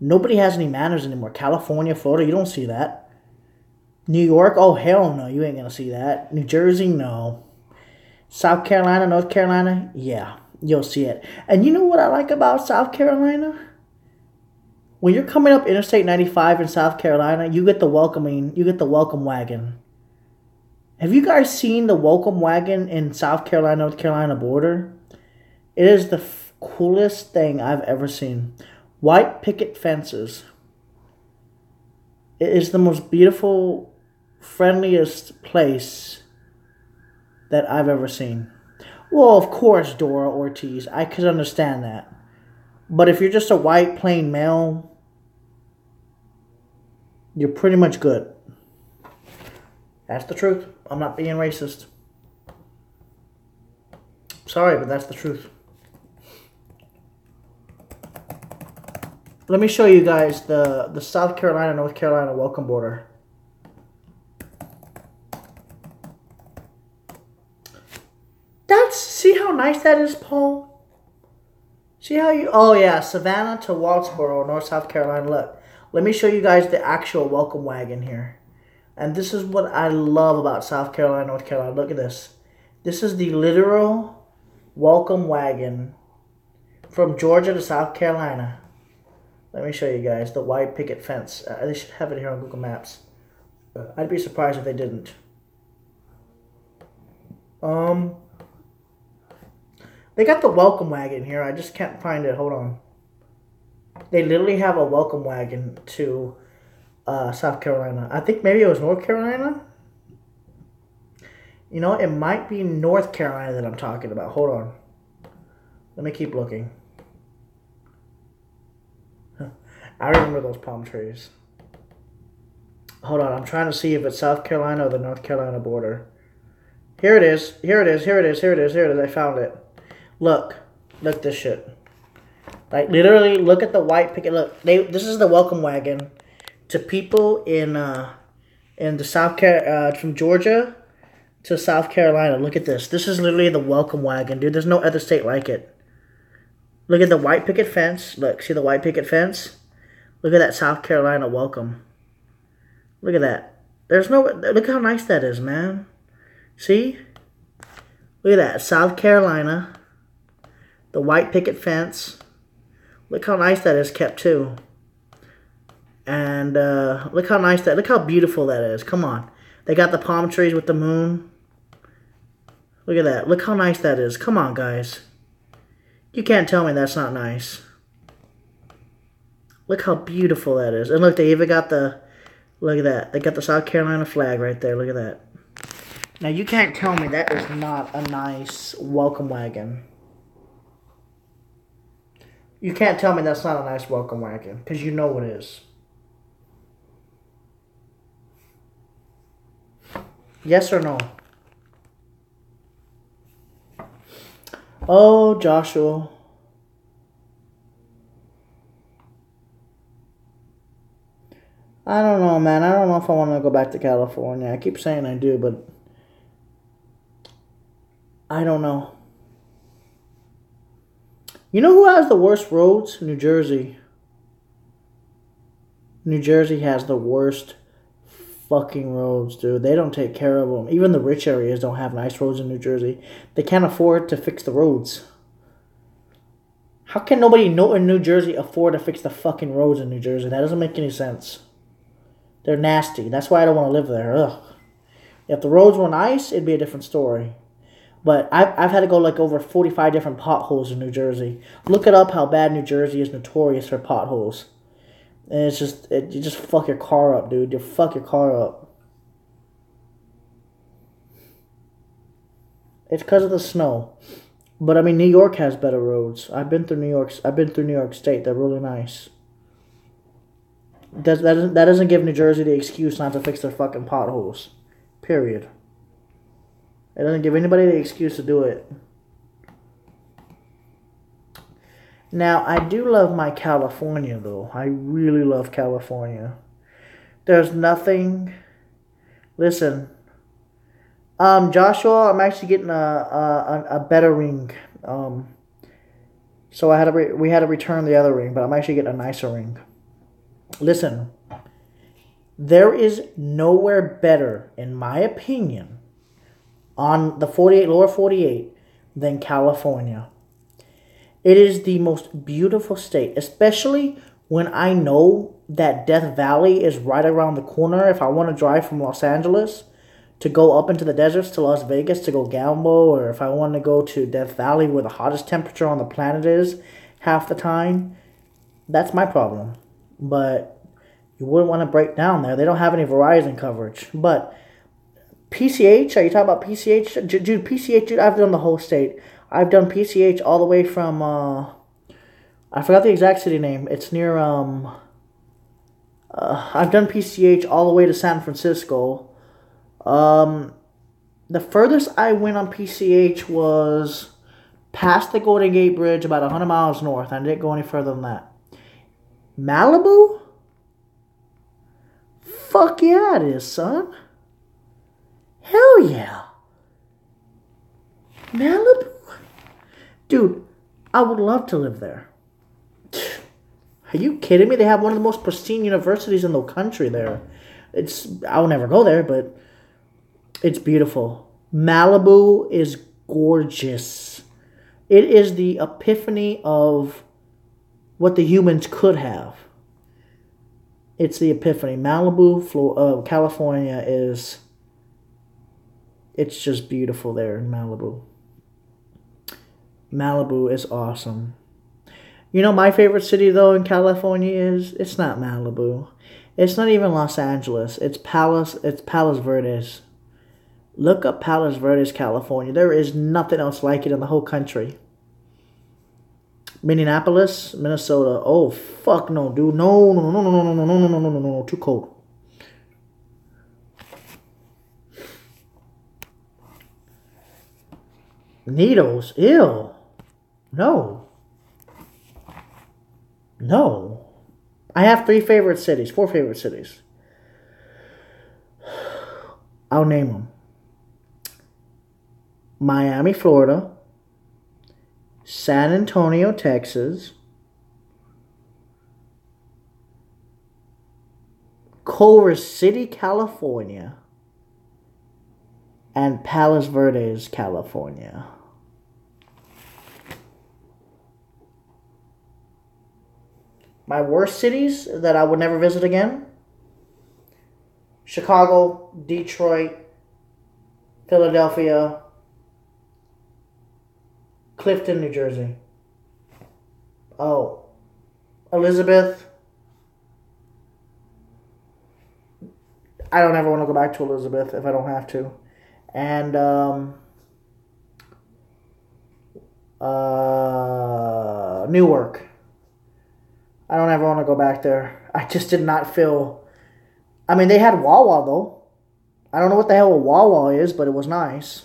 Nobody has any manners anymore. California, Florida, you don't see that. New York, oh hell no, you ain't gonna see that. New Jersey, no. South Carolina, North Carolina, yeah, you'll see it. And you know what I like about South Carolina? When you're coming up Interstate 95 in South Carolina, you get the welcome wagon. Have you guys seen the welcome wagon in South Carolina, North Carolina border? It is the coolest thing I've ever seen. White picket fences. It is the most beautiful, friendliest place that I've ever seen. Well, of course, Dora Ortiz. I could understand that. But if you're just a white, plain male, you're pretty much good. That's the truth. I'm not being racist. Sorry, but that's the truth. Let me show you guys the South Carolina, North Carolina welcome border. See how nice that is, Paul? See how you... Oh, yeah. Savannah to Waltboro, North South Carolina. Look. Let me show you guys the actual welcome wagon here. And this is what I love about South Carolina, North Carolina. Look at this. This is the literal welcome wagon from Georgia to South Carolina. Let me show you guys the white picket fence. They should have it here on Google Maps. I'd be surprised if they didn't. They got the welcome wagon here. I just can't find it. Hold on. They literally have a welcome wagon to South Carolina. I think maybe it was North Carolina. You know, it might be North Carolina that I'm talking about. Hold on. Let me keep looking. I remember those palm trees. Hold on. I'm trying to see if it's South Carolina or the North Carolina border. Here it is. Here it is. Here it is. Here it is. Here it is. I found it. Look at this shit. Like literally, look at the white picket. Look, this is the welcome wagon to people in the from Georgia to South Carolina. Look at this. This is literally the welcome wagon, dude. There's no other state like it. Look at the white picket fence. Look, see the white picket fence? Look at that South Carolina welcome. Look at that. Look how nice that is, man. See? Look at that, South Carolina. The white picket fence. Look how nice that is kept too. And look how beautiful that is. Come on. They got the palm trees with the moon. Look at that. Look how nice that is. Come on, guys. You can't tell me that's not nice. Look how beautiful that is. And look, they even got look at that. They got the South Carolina flag right there. Look at that. Now, you can't tell me that is not a nice welcome wagon. You can't tell me that's not a nice welcome wagon, because you know it is. Yes or no? Oh, Joshua. I don't know, man. I don't know if I want to go back to California. I keep saying I do, but I don't know. You know who has the worst roads? New Jersey. New Jersey has the worst fucking roads, dude. They don't take care of them. Even the rich areas don't have nice roads in New Jersey. They can't afford to fix the roads. How can nobody in New Jersey afford to fix the fucking roads in New Jersey? That doesn't make any sense. They're nasty. That's why I don't want to live there. Ugh. If the roads were nice, it'd be a different story. But I've had to go like over 45 different potholes in New Jersey. Look it up how bad New Jersey is notorious for potholes. And it's just, you just fuck your car up, dude. You fuck your car up. It's because of the snow. But I mean, New York has better roads. I've been through New York State. They're really nice. That doesn't give New Jersey the excuse not to fix their fucking potholes. Period. It doesn't give anybody the excuse to do it. Now, I do love my California, though. I really love California. There's nothing... Listen. Joshua, I'm actually getting a better ring. So we had to return the other ring, but I'm actually getting a nicer ring. Listen. There is nowhere better, in my opinion, on the lower 48 than California. It is the most beautiful state, especially when I know that Death Valley is right around the corner, if I want to drive from Los Angeles to go up into the deserts to Las Vegas to go gamble, or if I want to go to Death Valley where the hottest temperature on the planet is half the time, that's my problem. But you wouldn't want to break down there. They don't have any Verizon coverage. But PCH, are you talking about PCH? Dude, PCH, dude, I've done the whole state. I've done PCH all the way from, I forgot the exact city name. It's near, I've done PCH all the way to San Francisco. The furthest I went on PCH was past the Golden Gate Bridge, about 100 miles north. I didn't go any further than that. Malibu? Fuck yeah, it is, son. Hell yeah. Malibu? Dude, I would love to live there. Are you kidding me? They have one of the most pristine universities in the country there. I'll never go there, but it's beautiful. Malibu is gorgeous. It is the epiphany of what the humans could have. It's the epiphany. Malibu, California is... It's just beautiful there in Malibu. Malibu is awesome. You know my favorite city, though, in California is... It's not Malibu. It's not even Los Angeles. It's Palos Verdes. Look up Palos Verdes, California. There is nothing else like it in the whole country. Minneapolis, Minnesota. Oh, fuck no, dude. No. Too cold. Needles. Ew. No. I have 4 favorite cities. I'll name them. Miami, Florida. San Antonio, Texas. Culver City, California. And Palos Verdes, California. My worst cities that I would never visit again: Chicago, Detroit, Philadelphia, Clifton, New Jersey. Oh, Elizabeth. I don't ever want to go back to Elizabeth if I don't have to. And Newark. I don't ever want to go back there. I just did not feel... I mean, they had Wawa, though. I don't know what the hell a Wawa is, but it was nice.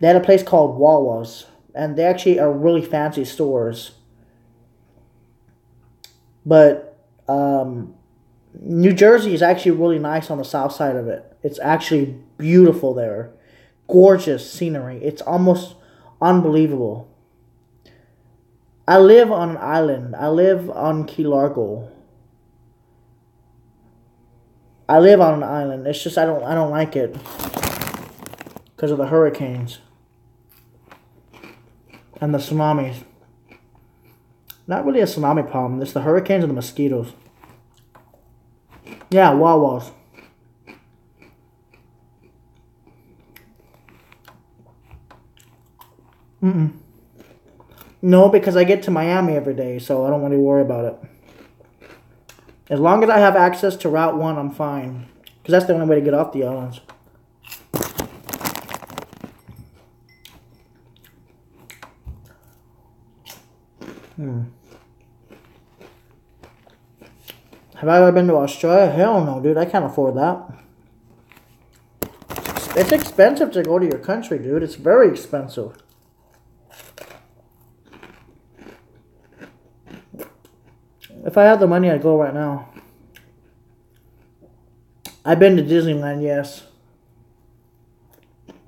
They had a place called Wawa's, and they actually are really fancy stores. But New Jersey is actually really nice on the south side of it. It's actually beautiful there. Gorgeous scenery. It's almost unbelievable. I live on an island. I live on Key Largo. I live on an island. It's just I don't like it because of the hurricanes and the tsunamis. Not really a tsunami problem. It's the hurricanes and the mosquitoes. Yeah, Wawa's. No, because I get to Miami every day, so I don't really worry about it. As long as I have access to Route 1, I'm fine. Because that's the only way to get off the islands. Have I ever been to Australia? Hell no, dude. I can't afford that. It's expensive to go to your country, dude. It's very expensive. If I had the money, I'd go right now. I've been to Disneyland, yes.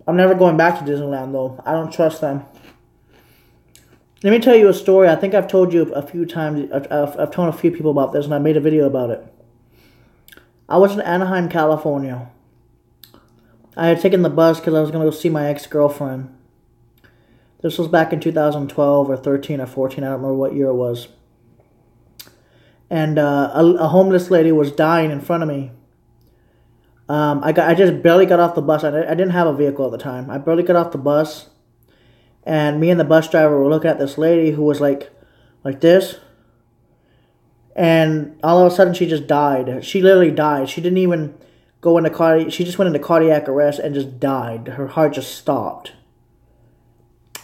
I'm never going back to Disneyland, though. I don't trust them. Let me tell you a story. I think I've told you a few times. I've told a few people about this, and I made a video about it. I was in Anaheim, California. I had taken the bus because I was going to go see my ex-girlfriend. This was back in 2012 or 13 or 14. I don't remember what year it was. and a homeless lady was dying in front of me. I just barely got off the bus. I didn't have a vehicle at the time. I barely got off the bus, and me and the bus driver were looking at this lady who was like this, and all of a sudden she just died. She literally died. She didn't even go into she just went into cardiac arrest and just died. Her heart just stopped.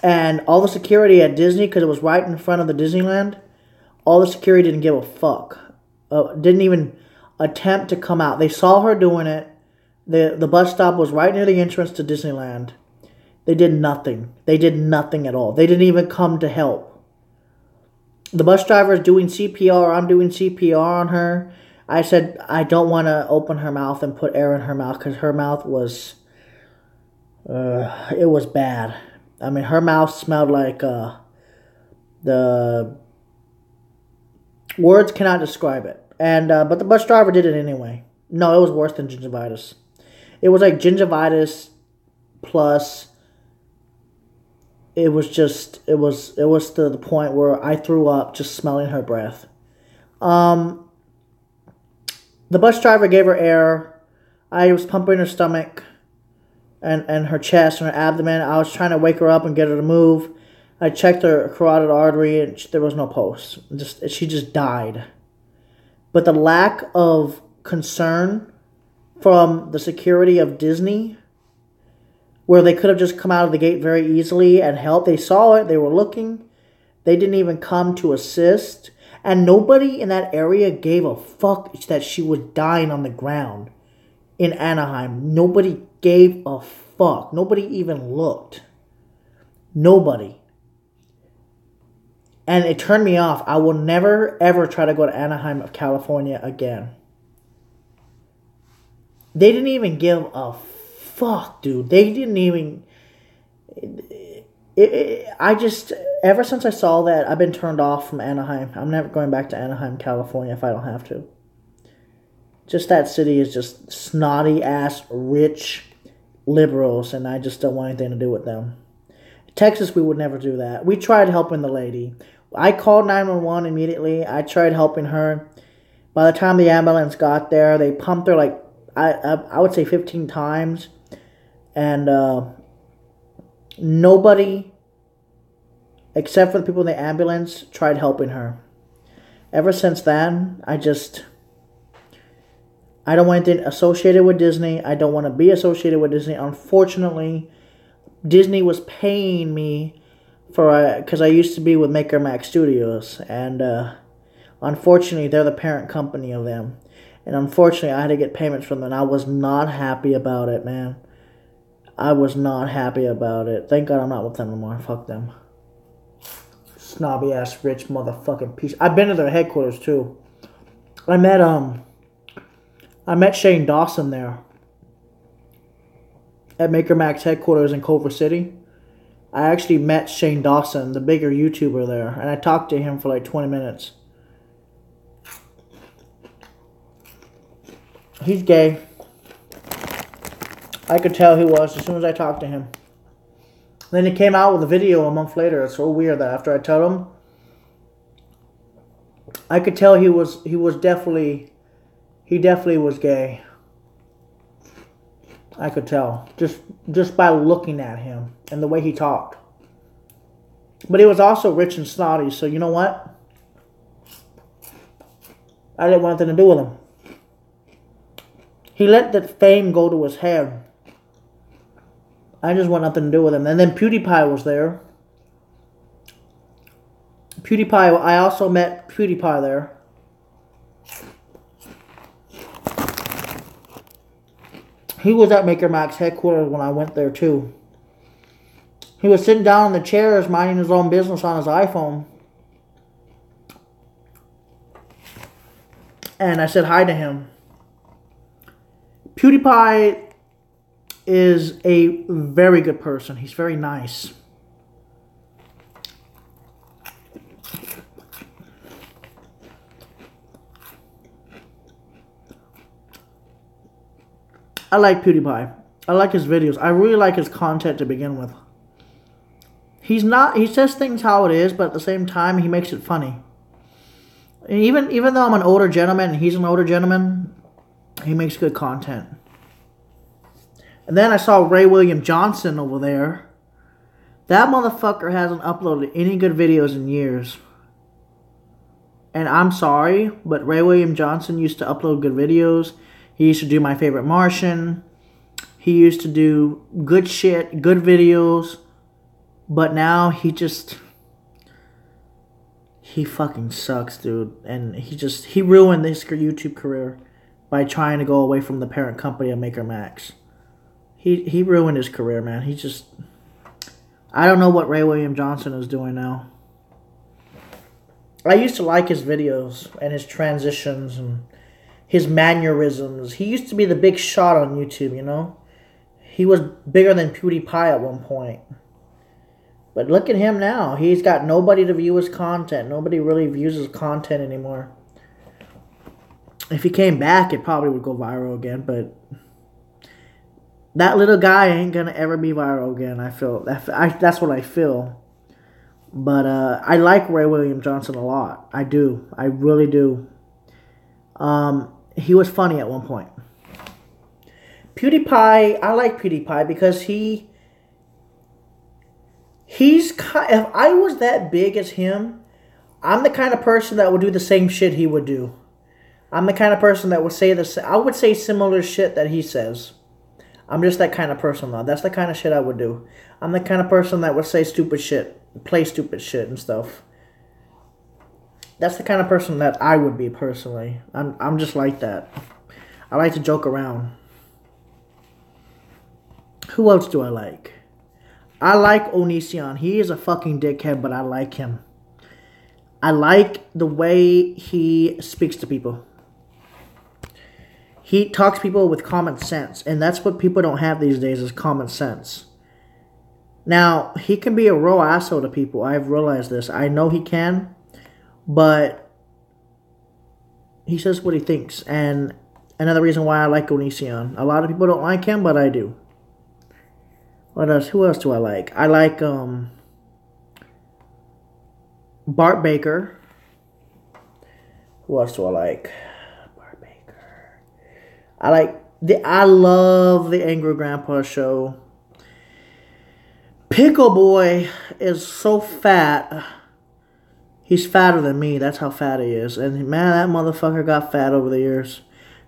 And all the security at Disney, because it was right in front of the Disneyland, all the security didn't give a fuck. Didn't even attempt to come out. They saw her doing it. The bus stop was right near the entrance to Disneyland. They did nothing. They did nothing at all. They didn't even come to help. The bus driver is doing CPR. I'm doing CPR on her. I said, I don't want to open her mouth and put air in her mouth because her mouth was, it was bad. I mean, her mouth smelled like, the words cannot describe it. And, but the bus driver did it anyway. No, it was worse than gingivitis. It was like gingivitis plus, it was to the point where I threw up just smelling her breath. The bus driver gave her air. I was pumping her stomach and her chest and her abdomen. I was trying to wake her up and get her to move. I checked her carotid artery and there was no pulse. She just died. But the lack of concern from the security of Disney, where they could have just come out of the gate very easily and helped. They saw it. They were looking. They didn't even come to assist. And nobody in that area gave a fuck that she was dying on the ground in Anaheim. Nobody gave a fuck. Nobody even looked. Nobody. And it turned me off. I will never, ever try to go to Anaheim, California again. They didn't even give a fuck, dude. They didn't even... Ever since I saw that, I've been turned off from Anaheim. I'm never going back to Anaheim, California if I don't have to. Just that city is just snotty-ass, rich liberals, and I just don't want anything to do with them. Texas, we would never do that. We tried helping the lady. I called 911 immediately. I tried helping her. By the time the ambulance got there, they pumped her like, I would say 15 times. And nobody, except for the people in the ambulance, tried helping her. Ever since then, I don't want anything associated with Disney. I don't want to be associated with Disney. Unfortunately, Disney was paying me because I used to be with Maker Mac Studios, and unfortunately, they're the parent company of them. And unfortunately, I had to get payments from them, and I was not happy about it, man. I was not happy about it. Thank God I'm not with them anymore. Fuck them. Snobby ass rich motherfucking piece. I've been to their headquarters too. I met Shane Dawson there at Maker Mac's headquarters in Culver City. I actually met Shane Dawson, the bigger YouTuber there, and I talked to him for like 20 minutes. He's gay. I could tell he was as soon as I talked to him. Then he came out with a video a month later. It's so weird that after I told him, I could tell he definitely was gay. I could tell just by looking at him and the way he talked. But he was also rich and snotty, so you know what? I didn't want nothing to do with him. He let the fame go to his head. I just want nothing to do with him. And then PewDiePie was there. I also met PewDiePie there. He was at Maker Mac's headquarters when I went there too. He was sitting down in the chairs minding his own business on his iPhone. And I said hi to him. PewDiePie is a very good person. He's very nice. I like PewDiePie. I like his videos. I really like his content to begin with. He says things how it is, but at the same time, he makes it funny. Even though I'm an older gentleman and he's an older gentleman, he makes good content. And then I saw Ray William Johnson over there. That motherfucker hasn't uploaded any good videos in years. And I'm sorry, but Ray William Johnson used to upload good videos. He used to do My Favorite Martian. He used to do good shit, good videos. But now he fucking sucks, dude. And he ruined his YouTube career by trying to go away from the parent company of Maker Max. He ruined his career, man. I don't know what Ray William Johnson is doing now. I used to like his videos and his transitions and his mannerisms. He used to be the big shot on YouTube, you know? He was bigger than PewDiePie at one point. But look at him now. He's got nobody to view his content. Nobody really views his content anymore. If he came back, it probably would go viral again, but that little guy ain't gonna ever be viral again. That's what I feel. But I like Ray William Johnson a lot. I do. I really do. He was funny at one point. PewDiePie, I like PewDiePie because if I was that big as him, I'm the kind of person that would do the same shit he would do. I'm the kind of person that would I would say similar shit that he says. I'm just that kind of person, though. That's the kind of shit I would do. I'm the kind of person that would say stupid shit, play stupid shit and stuff. That's the kind of person that I would be, personally. I'm just like that. I like to joke around. Who else do I like? I like Onision. He is a fucking dickhead, but I like him. I like the way he speaks to people. He talks to people with common sense, and that's what people don't have these days is common sense. Now, he can be a real asshole to people. I've realized this. I know he can, but he says what he thinks. And another reason why I like Onision. A lot of people don't like him, but I do. What else? Who else do I like? I like Bart Baker. Who else do I like? Bart Baker. I love the Angry Grandpa show. Pickle Boy is so fat. He's fatter than me. That's how fat he is. And man, that motherfucker got fat over the years.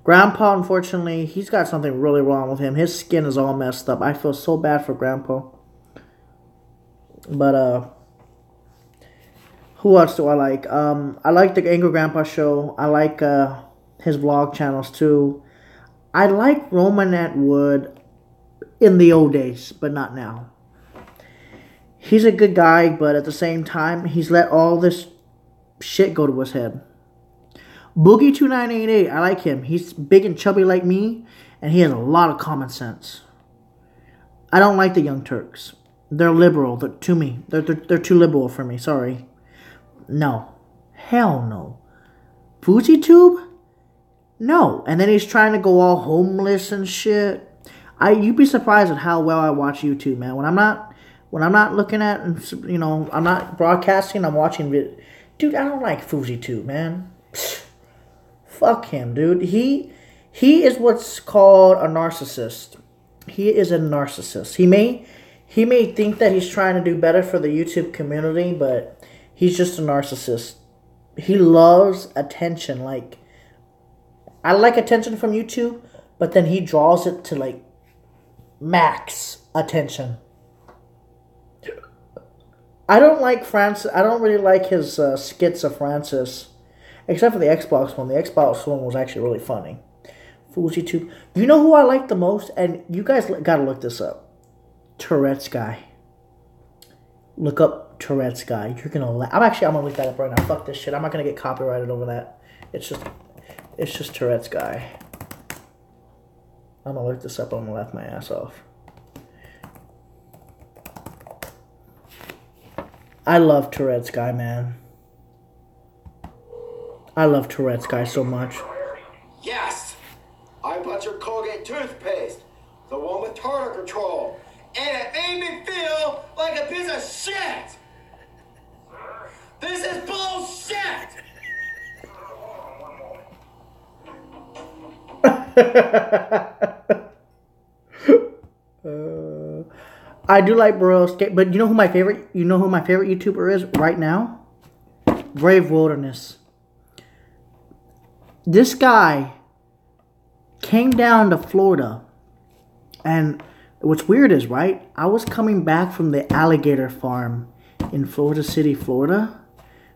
Grandpa, unfortunately, he's got something really wrong with him. His skin is all messed up. I feel so bad for Grandpa. But, who else do I like? I like the Angry Grandpa show. I like his vlog channels, too. I like Roman Atwood in the old days, but not now. He's a good guy, but at the same time, he's let all this shit go to his head. Boogie2988, I like him. He's big and chubby like me, and he has a lot of common sense. I don't like the Young Turks. They're liberal to me. They're too liberal for me, sorry. No. Hell no. FouseyTube? No. And then he's trying to go all homeless and shit. You'd be surprised at how well I watch YouTube, man. When I'm not looking at, you know, I'm not broadcasting, I'm watching video. Dude, I don't like FouseyTube, man. Fuck him, dude. He is what's called a narcissist. He is a narcissist. He may think that he's trying to do better for the YouTube community, but he's just a narcissist. He loves attention. Like, I like attention from YouTube, but then he draws it to like max attention. I don't like Francis. I don't really like his skits of Francis. Except for the Xbox one. The Xbox one was actually really funny. FouseyTube. You know who I like the most? And you guys gotta look this up. Tourette's guy. Look up Tourette's guy. You're gonna laugh. I'm gonna look that up right now. Fuck this shit. I'm not gonna get copyrighted over that. It's just Tourette's guy. I'm gonna look this up. I'm gonna laugh my ass off. I love Tourette's guy, man. I love Tourette's guy so much. Yes! I bought your Colgate toothpaste. The one with tartar control. And it made me feel like a piece of shit! This is bullshit! I do like Burrows, but you know who my favorite YouTuber is right now? Brave Wilderness. This guy came down to Florida, and what's weird is, right, I was coming back from the alligator farm in Florida City, Florida.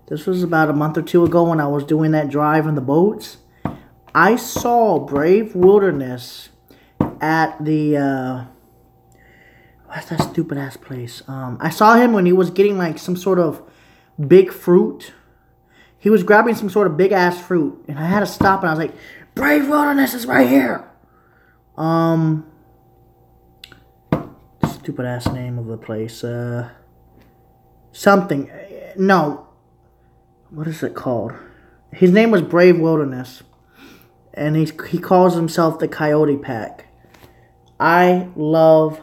This was about a month or two ago when I was doing that drive on the boats. I saw Brave Wilderness at the, what's that stupid ass place? I saw him when he was getting like some sort of big fruit. He was grabbing some sort of big ass fruit, and I had to stop, and I was like, Brave Wilderness is right here. Stupid ass name of the place. Something. No. What is it called? His name was Brave Wilderness. And he calls himself the Coyote Pack. I love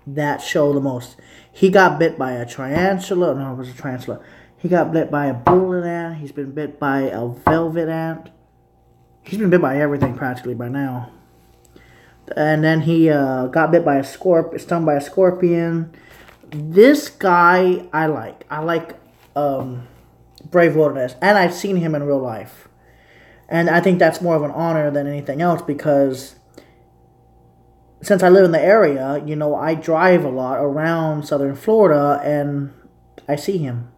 that show the most. He got bit by a tarantula. No, it was a tarantula. He got bit by a bullet ant. He's been bit by a velvet ant. He's been bit by everything practically by now. And then he got bit by a stung by a scorpion. This guy I like. I like Brave Wilderness. And I've seen him in real life. And I think that's more of an honor than anything else, because since I live in the area, you know, I drive a lot around southern Florida and I see him.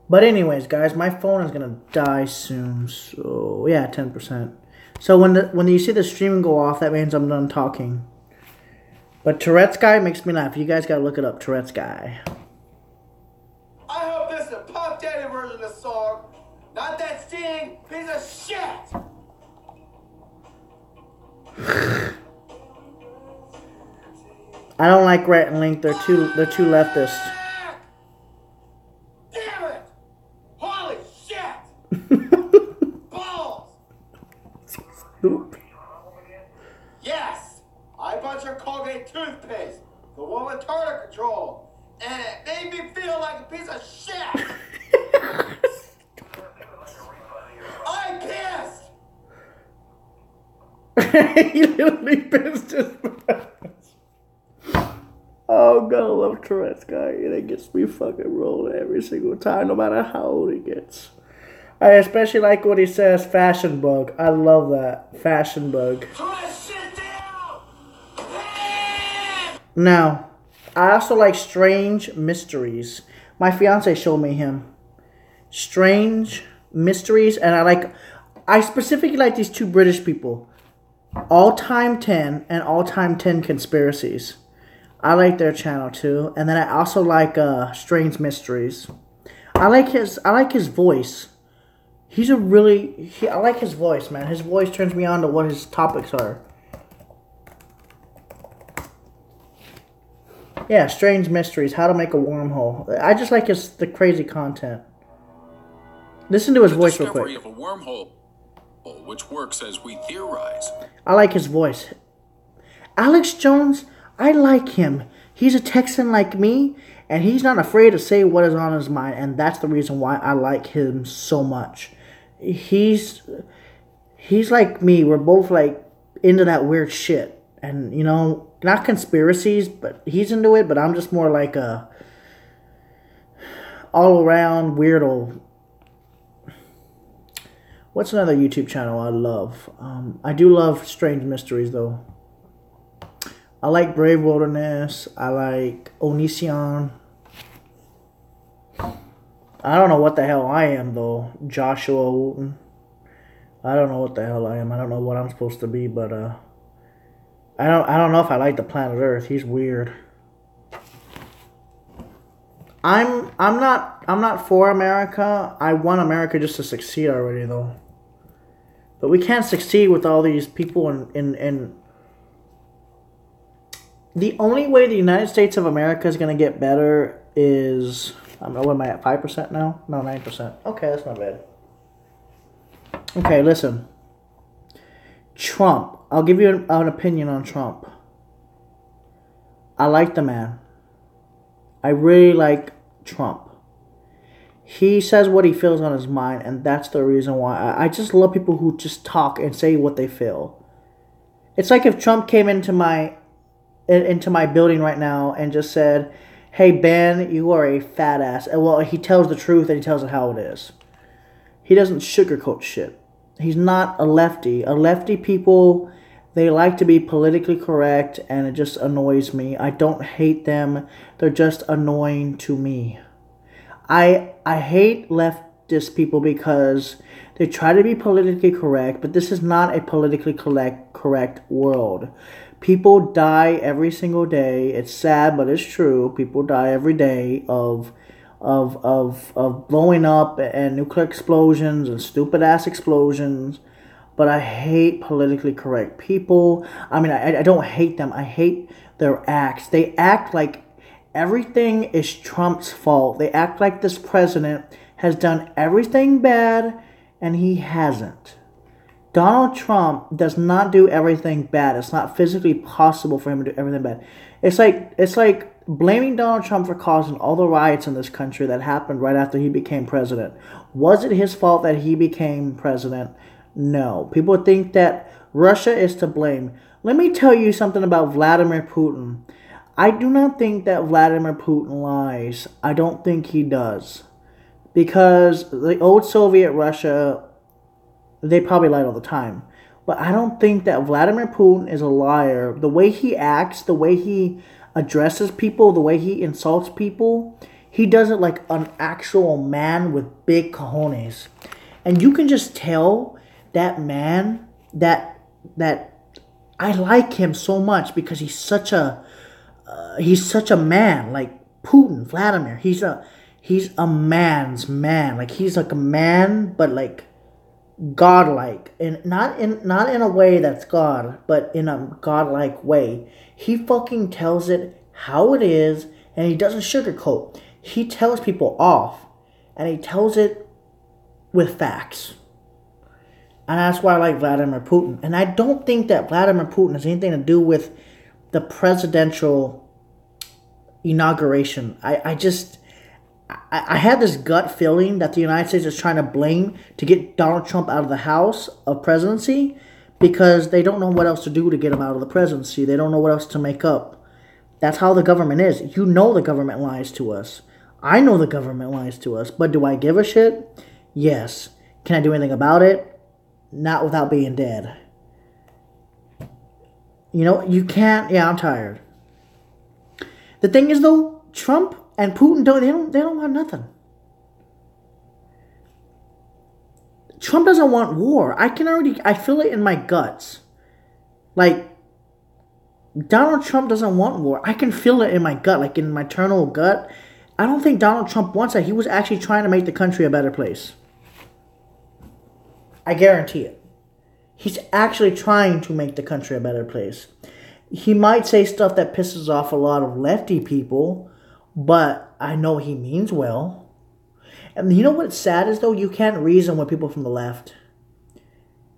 But anyways, guys, my phone is going to die soon. So, yeah, 10%. So when you see the stream go off, that means I'm done talking. But Tourette's guy makes me laugh. You guys got to look it up, Tourette's guy. I hope this is a Puff Daddy version of the song, not that Sting piece of shit! I don't like Rhett and Link. They're too leftist. Damn it! Holy shit! Balls! Yes! I bought your Colgate toothpaste, the one with tartar control, and it made me feel like a piece of shit! I pissed! He literally pissed his pants. Oh, God, I love Tourette's guy. And it gets me fucking rolling every single time, no matter how old he gets. I especially like what he says, fashion bug. I love that. Fashion bug. Throw that shit down! Now, I also like Strange Mysteries. My fiance showed me him. Strange Mysteries, and I specifically like these two British people. All Time 10 and All Time 10 Conspiracies. I like their channel too. And then I also like Strange Mysteries. I like his voice. I like his voice, man. His voice turns me on to what his topics are. Yeah, Strange Mysteries, how to make a wormhole. I just like the crazy content. Listen to his voice real quick. The discovery of a wormhole, which works as we theorize. I like his voice. Alex Jones, I like him. He's a Texan like me, and he's not afraid to say what is on his mind, and that's the reason why I like him so much. He's like me. We're both like into that weird shit, and you know, not conspiracies, but he's into it, but I'm just more like a all-around weirdo. What's another YouTube channel I love? I do love Strange Mysteries, though. I like Brave Wilderness. I like Onision. I don't know what the hell I am, though. Joshua Wooten. I don't know what the hell I am. I don't know what I'm supposed to be, but I don't know if I like the planet Earth. He's weird. I'm not for America. I want America just to succeed already, though. But we can't succeed with all these people in the only way the United States of America is going to get better is, I don't know, what am I at, 5% now? No, 9%. Okay, that's not bad. Okay, listen. Trump. I'll give you an opinion on Trump. I like the man. I really like Trump. He says what he feels on his mind, and that's the reason why I just love people who just talk and say what they feel. It's like if Trump came into my building right now and just said, "Hey Ben, you are a fat ass." And well, he tells the truth and he tells it how it is. He doesn't sugarcoat shit. He's not a lefty. A lefty people, they like to be politically correct, and it just annoys me. I don't hate them. They're just annoying to me. I hate leftist people because they try to be politically correct, but this is not a politically correct world. People die every single day. It's sad, but it's true. People die every day of blowing up and nuclear explosions and stupid ass explosions. But I hate politically correct people. I mean, I don't hate them. I hate their acts. They act like everything is Trump's fault. They act like this president has done everything bad, and he hasn't. Donald Trump does not do everything bad. It's not physically possible for him to do everything bad. It's like blaming Donald Trump for causing all the riots in this country that happened right after he became president. Was it his fault that he became president? No. People think that Russia is to blame. Let me tell you something about Vladimir Putin. I do not think that Vladimir Putin lies. I don't think he does. Because the old Soviet Russia, they probably lied all the time. But I don't think that Vladimir Putin is a liar. The way he acts, the way he addresses people, the way he insults people, he does it like an actual man with big cojones. And you can just tell that man that I like him so much because he's such a man. Like Putin, Vladimir, he's a man's man. Like he's like a man, but like godlike, and not in a way that's God, but in a godlike way. He fucking tells it how it is, and he doesn't sugarcoat. He tells people off, and he tells it with facts. And that's why I like Vladimir Putin. And I don't think that Vladimir Putin has anything to do with the presidential inauguration. I had this gut feeling that the United States is trying to blame to get Donald Trump out of the House of Presidency because they don't know what else to do to get him out of the presidency. They don't know what else to make up. That's how the government is. You know the government lies to us. I know the government lies to us. But do I give a shit? Yes. Can I do anything about it? Not without being dead. You know, you can't. Yeah, I'm tired. The thing is, though, Trump and Putin they don't want nothing. Trump doesn't want war. I feel it in my guts. Like, Donald Trump doesn't want war. I can feel it in my gut, like in my internal gut. I don't think Donald Trump wants that. He was actually trying to make the country a better place. I guarantee it. He's actually trying to make the country a better place. He might say stuff that pisses off a lot of lefty people, but I know he means well. And you know what's sad is, though? You can't reason with people from the left.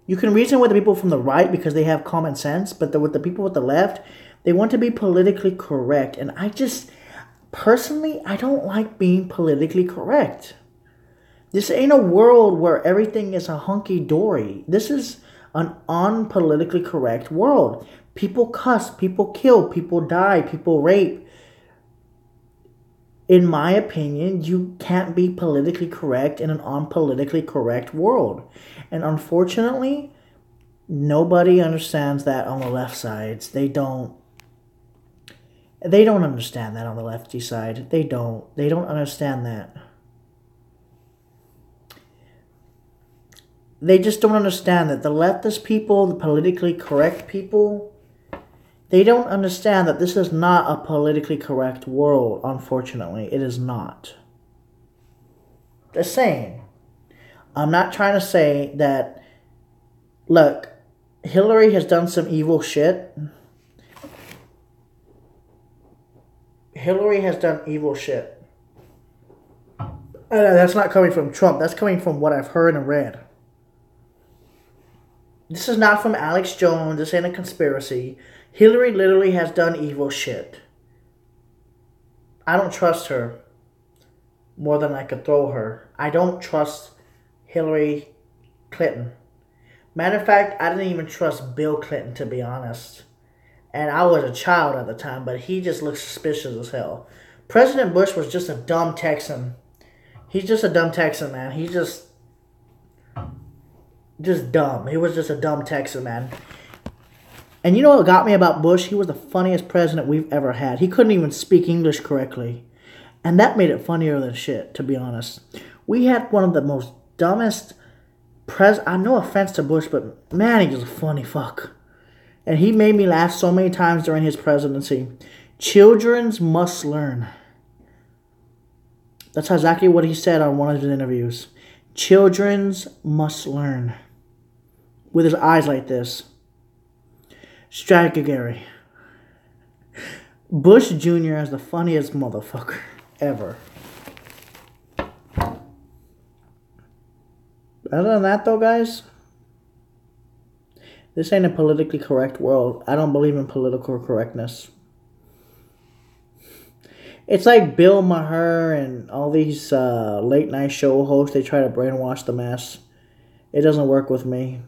You can reason with the people from the right because they have common sense, but with the people with the left, they want to be politically correct. And personally, I don't like being politically correct. This ain't a world where everything is a hunky-dory. This is an unpolitically correct world. People cuss, people kill, people die, people rape. In my opinion, you can't be politically correct in an unpolitically correct world. And unfortunately, nobody understands that on the left sides. They don't understand that on the lefty side. They don't understand that. They just don't understand that the leftist people, the politically correct people, they don't understand that this is not a politically correct world, unfortunately. It is not. Just saying. I'm not trying to say that, look, Hillary has done some evil shit. Hillary has done evil shit. That's not coming from Trump. That's coming from what I've heard and read. This is not from Alex Jones. This ain't a conspiracy. Hillary literally has done evil shit. I don't trust her. more than I could throw her. I don't trust Hillary Clinton. Matter of fact, I didn't even trust Bill Clinton, to be honest. And I was a child at the time, but he just looked suspicious as hell. President Bush was just a dumb Texan. He's just a dumb Texan, man. He's just dumb. He was just a dumb Texan, man. And you know what got me about Bush? He was the funniest president we've ever had. He couldn't even speak English correctly. And that made it funnier than shit, to be honest. We had one of the most dumbest no offense to Bush, but man, he was a funny fuck. And he made me laugh so many times during his presidency. Children must learn. That's exactly what he said on one of his interviews. Children must learn. With his eyes like this. Strategy. Bush Jr. is the funniest motherfucker ever. Other than that, though, guys, this ain't a politically correct world. I don't believe in political correctness. It's like Bill Maher and all these late night show hosts. They try to brainwash the mass. It doesn't work with me.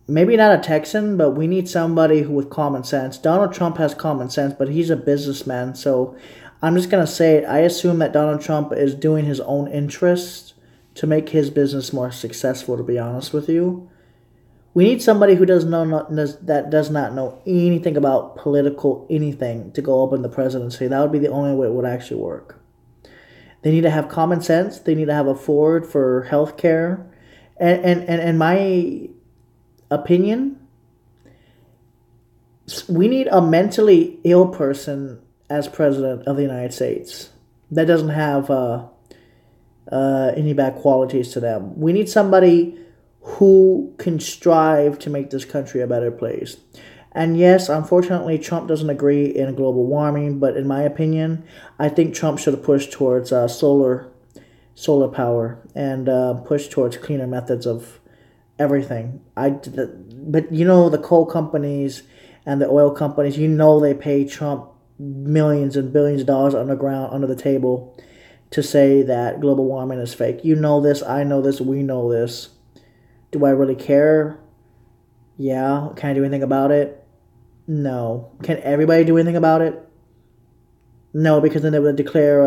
Maybe not a Texan, but we need somebody with common sense. Donald Trump has common sense, but he's a businessman. So I'm just going to say it. I assume that Donald Trump is doing his own interests to make his business more successful, to be honest with you. We need somebody who does not know anything about political anything to go up in the presidency. That would be the only way it would actually work. They need to have common sense. They need to have a forward for health care. And in my opinion, we need a mentally ill person as president of the United States that doesn't have any bad qualities to them. We need somebody who can strive to make this country a better place. And yes, unfortunately, Trump doesn't agree in global warming, but in my opinion, I think Trump should have pushed towards solar power and pushed towards cleaner methods of everything. But you know, the coal companies and the oil companies, you know, they pay Trump millions and billions of dollars underground, under the table, to say that global warming is fake. You know this, I know this, we know this. Do I really care? Yeah. Can I do anything about it? No. Can everybody do anything about it? No, because then they would declare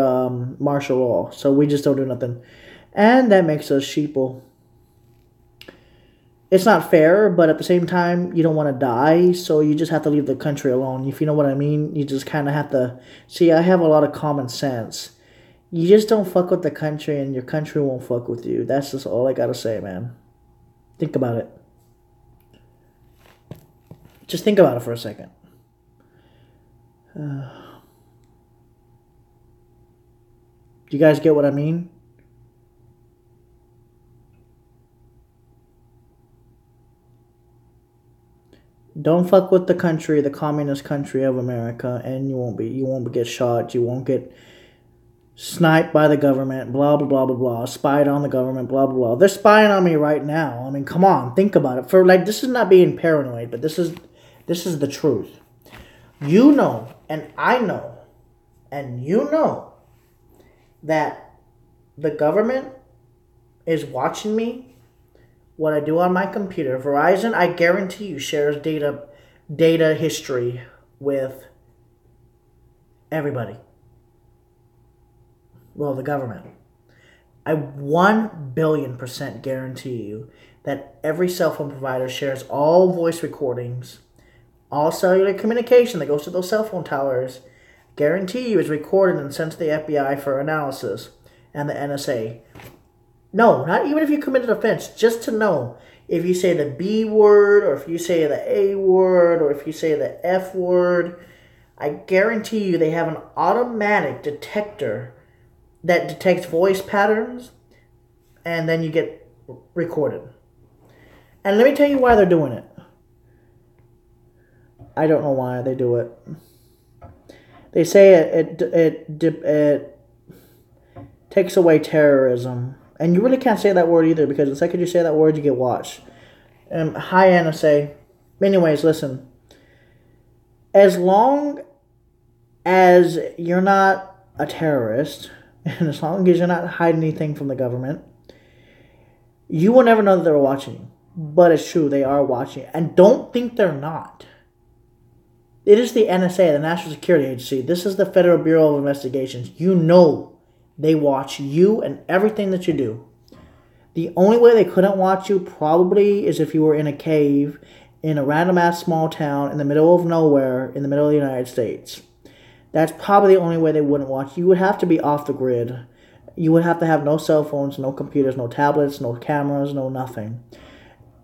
martial law. So we just don't do nothing. And that makes us sheeple. It's not fair, but at the same time, you don't want to die, so you just have to leave the country alone. If you know what I mean, you just kind of have to... See, I have a lot of common sense. You just don't fuck with the country, and your country won't fuck with you. That's just all I gotta say, man. Think about it. Just think about it for a second. Do you guys get what I mean? Don't fuck with the country, the communist country of America, and you won't get shot, you won't get sniped by the government, blah, blah, blah, blah, blah, spied on the government, blah, blah, blah. They're spying on me right now. I mean, come on, think about it. This is not being paranoid, but this is the truth. You know, and I know, and you know, that the government is watching me, what I do on my computer. Verizon, I guarantee you, shares data history with everybody. Well, the government. I 1,000,000,000% guarantee you that every cell phone provider shares all voice recordings, all cellular communication that goes to those cell phone towers, guarantee you is recorded and sent to the FBI for analysis and the NSA. No, not even if you committed an offense, just to know if you say the B word, or if you say the A word, or if you say the F word. I guarantee you they have an automatic detector that detects voice patterns, and then you get recorded. And let me tell you why they're doing it. I don't know why they do it. They say it takes away terrorism. And you really can't say that word either, because the second you say that word, you get watched. Hi, NSA. Anyways, listen. As long as you're not a terrorist, and as long as you're not hiding anything from the government, you will never know that they're watching you. But it's true, they are watching you. And don't think they're not. It is the NSA, the National Security Agency. This is the Federal Bureau of Investigations. You know they watch you and everything that you do. The only way they couldn't watch you probably is if you were in a cave in a random ass small town in the middle of nowhere in the middle of the United States. That's probably the only way they wouldn't watch you. You would have to be off the grid. You would have to have no cell phones, no computers, no tablets, no cameras, no nothing.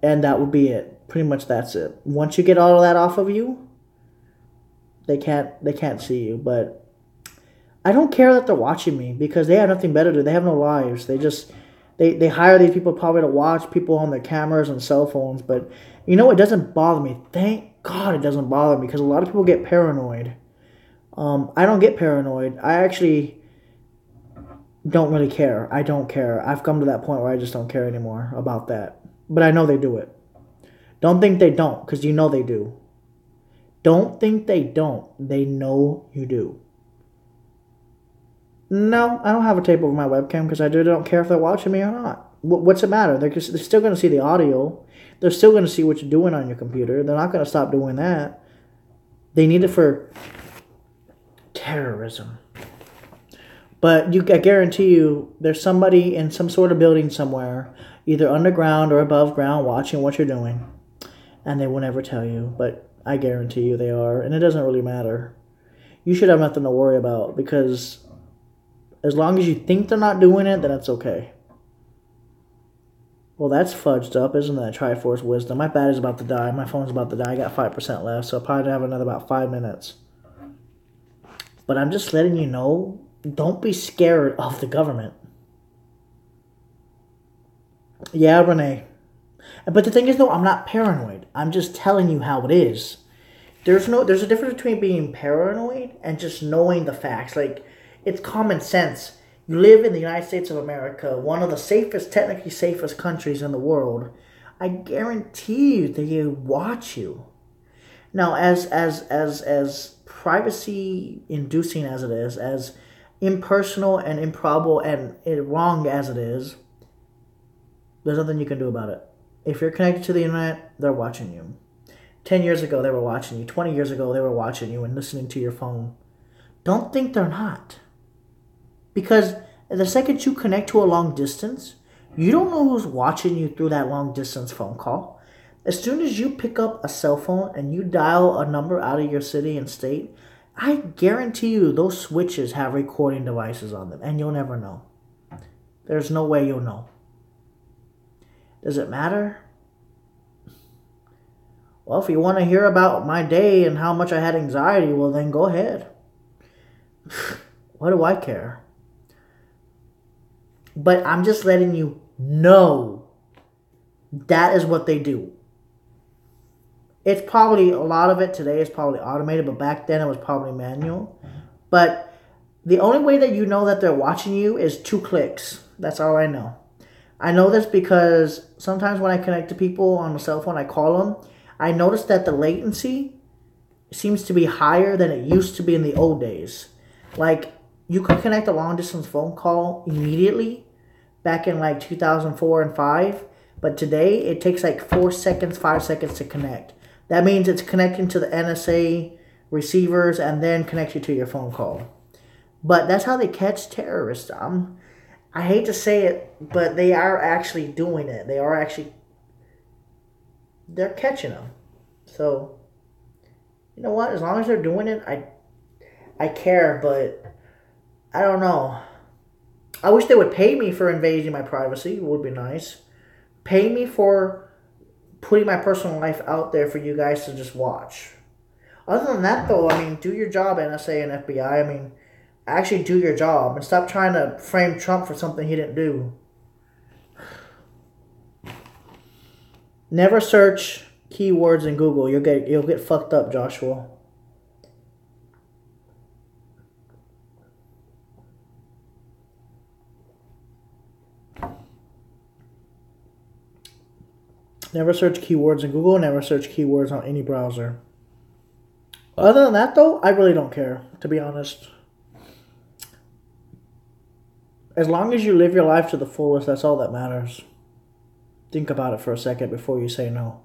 And that would be it. Pretty much that's it. Once you get all of that off of you, they can't see you. But I don't care that they're watching me because they have nothing better to do. They have no lives. They hire these people probably to watch people on their cameras and cell phones. But you know, it doesn't bother me. Thank God it doesn't bother me because a lot of people get paranoid. I don't get paranoid. I actually don't really care. I don't care. I've come to that point where I just don't care anymore about that. But I know they do it. Don't think they don't, because you know they do. Don't think they don't. They know you do. No, I don't have a tape over my webcam because I don't care if they're watching me or not. What's it matter? They're still going to see the audio. They're still going to see what you're doing on your computer. They're not going to stop doing that. They need it for terrorism. But I guarantee you, there's somebody in some sort of building somewhere, either underground or above ground, watching what you're doing. And they will never tell you. But I guarantee you they are. And it doesn't really matter. You should have nothing to worry about. Because as long as you think they're not doing it, then it's okay. Well, that's fudged up, isn't that? Triforce Wisdom. My battery's about to die. My phone's about to die. I got 5% left. So I'll probably have another about 5 minutes. But I'm just letting you know, don't be scared of the government. Yeah, Renee. But the thing is, though, I'm not paranoid. I'm just telling you how it is. There's a difference between being paranoid and just knowing the facts. Like, it's common sense. You live in the United States of America, one of the technically safest countries in the world. I guarantee you they watch you. Now, as privacy-inducing as it is, as impersonal and improbable and wrong as it is, there's nothing you can do about it. If you're connected to the internet, they're watching you. 10 years ago, they were watching you. 20 years ago, they were watching you and listening to your phone. Don't think they're not. Because the second you connect to a long distance, you don't know who's watching you through that long distance phone call. As soon as you pick up a cell phone and you dial a number out of your city and state, I guarantee you those switches have recording devices on them, and you'll never know. There's no way you'll know. Does it matter? Well, if you want to hear about my day and how much I had anxiety, well, then go ahead. What do I care? But I'm just letting you know that is what they do. It's probably, a lot of it today is probably automated, but back then it was probably manual. But the only way that you know that they're watching you is 2 clicks. That's all I know. I know this because sometimes when I connect to people on the cell phone, I call them, I notice that the latency seems to be higher than it used to be in the old days. Like, you could connect a long distance phone call immediately back in like 2004 and 5, but today it takes like 4 seconds, 5 seconds to connect. That means it's connecting to the NSA receivers and then connect you to your phone call. But that's how they catch terrorists. I hate to say it, but they are actually doing it. They're catching them. So, you know what? As long as they're doing it, I care, but I don't know. I wish they would pay me for invading my privacy. It would be nice. Pay me for putting my personal life out there for you guys to just watch. Other than that, though, I mean, do your job, NSA and FBI. I mean, actually do your job and stop trying to frame Trump for something he didn't do. Never search keywords in Google. You'll get fucked up, Joshua. Never search keywords in Google. Never search keywords on any browser. Other than that, though, I really don't care, to be honest. As long as you live your life to the fullest, that's all that matters. Think about it for a second before you say no.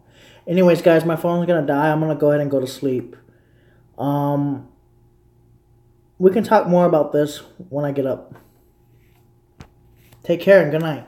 Anyways, guys, my phone's gonna die. I'm gonna go ahead and go to sleep. We can talk more about this when I get up. Take care and good night.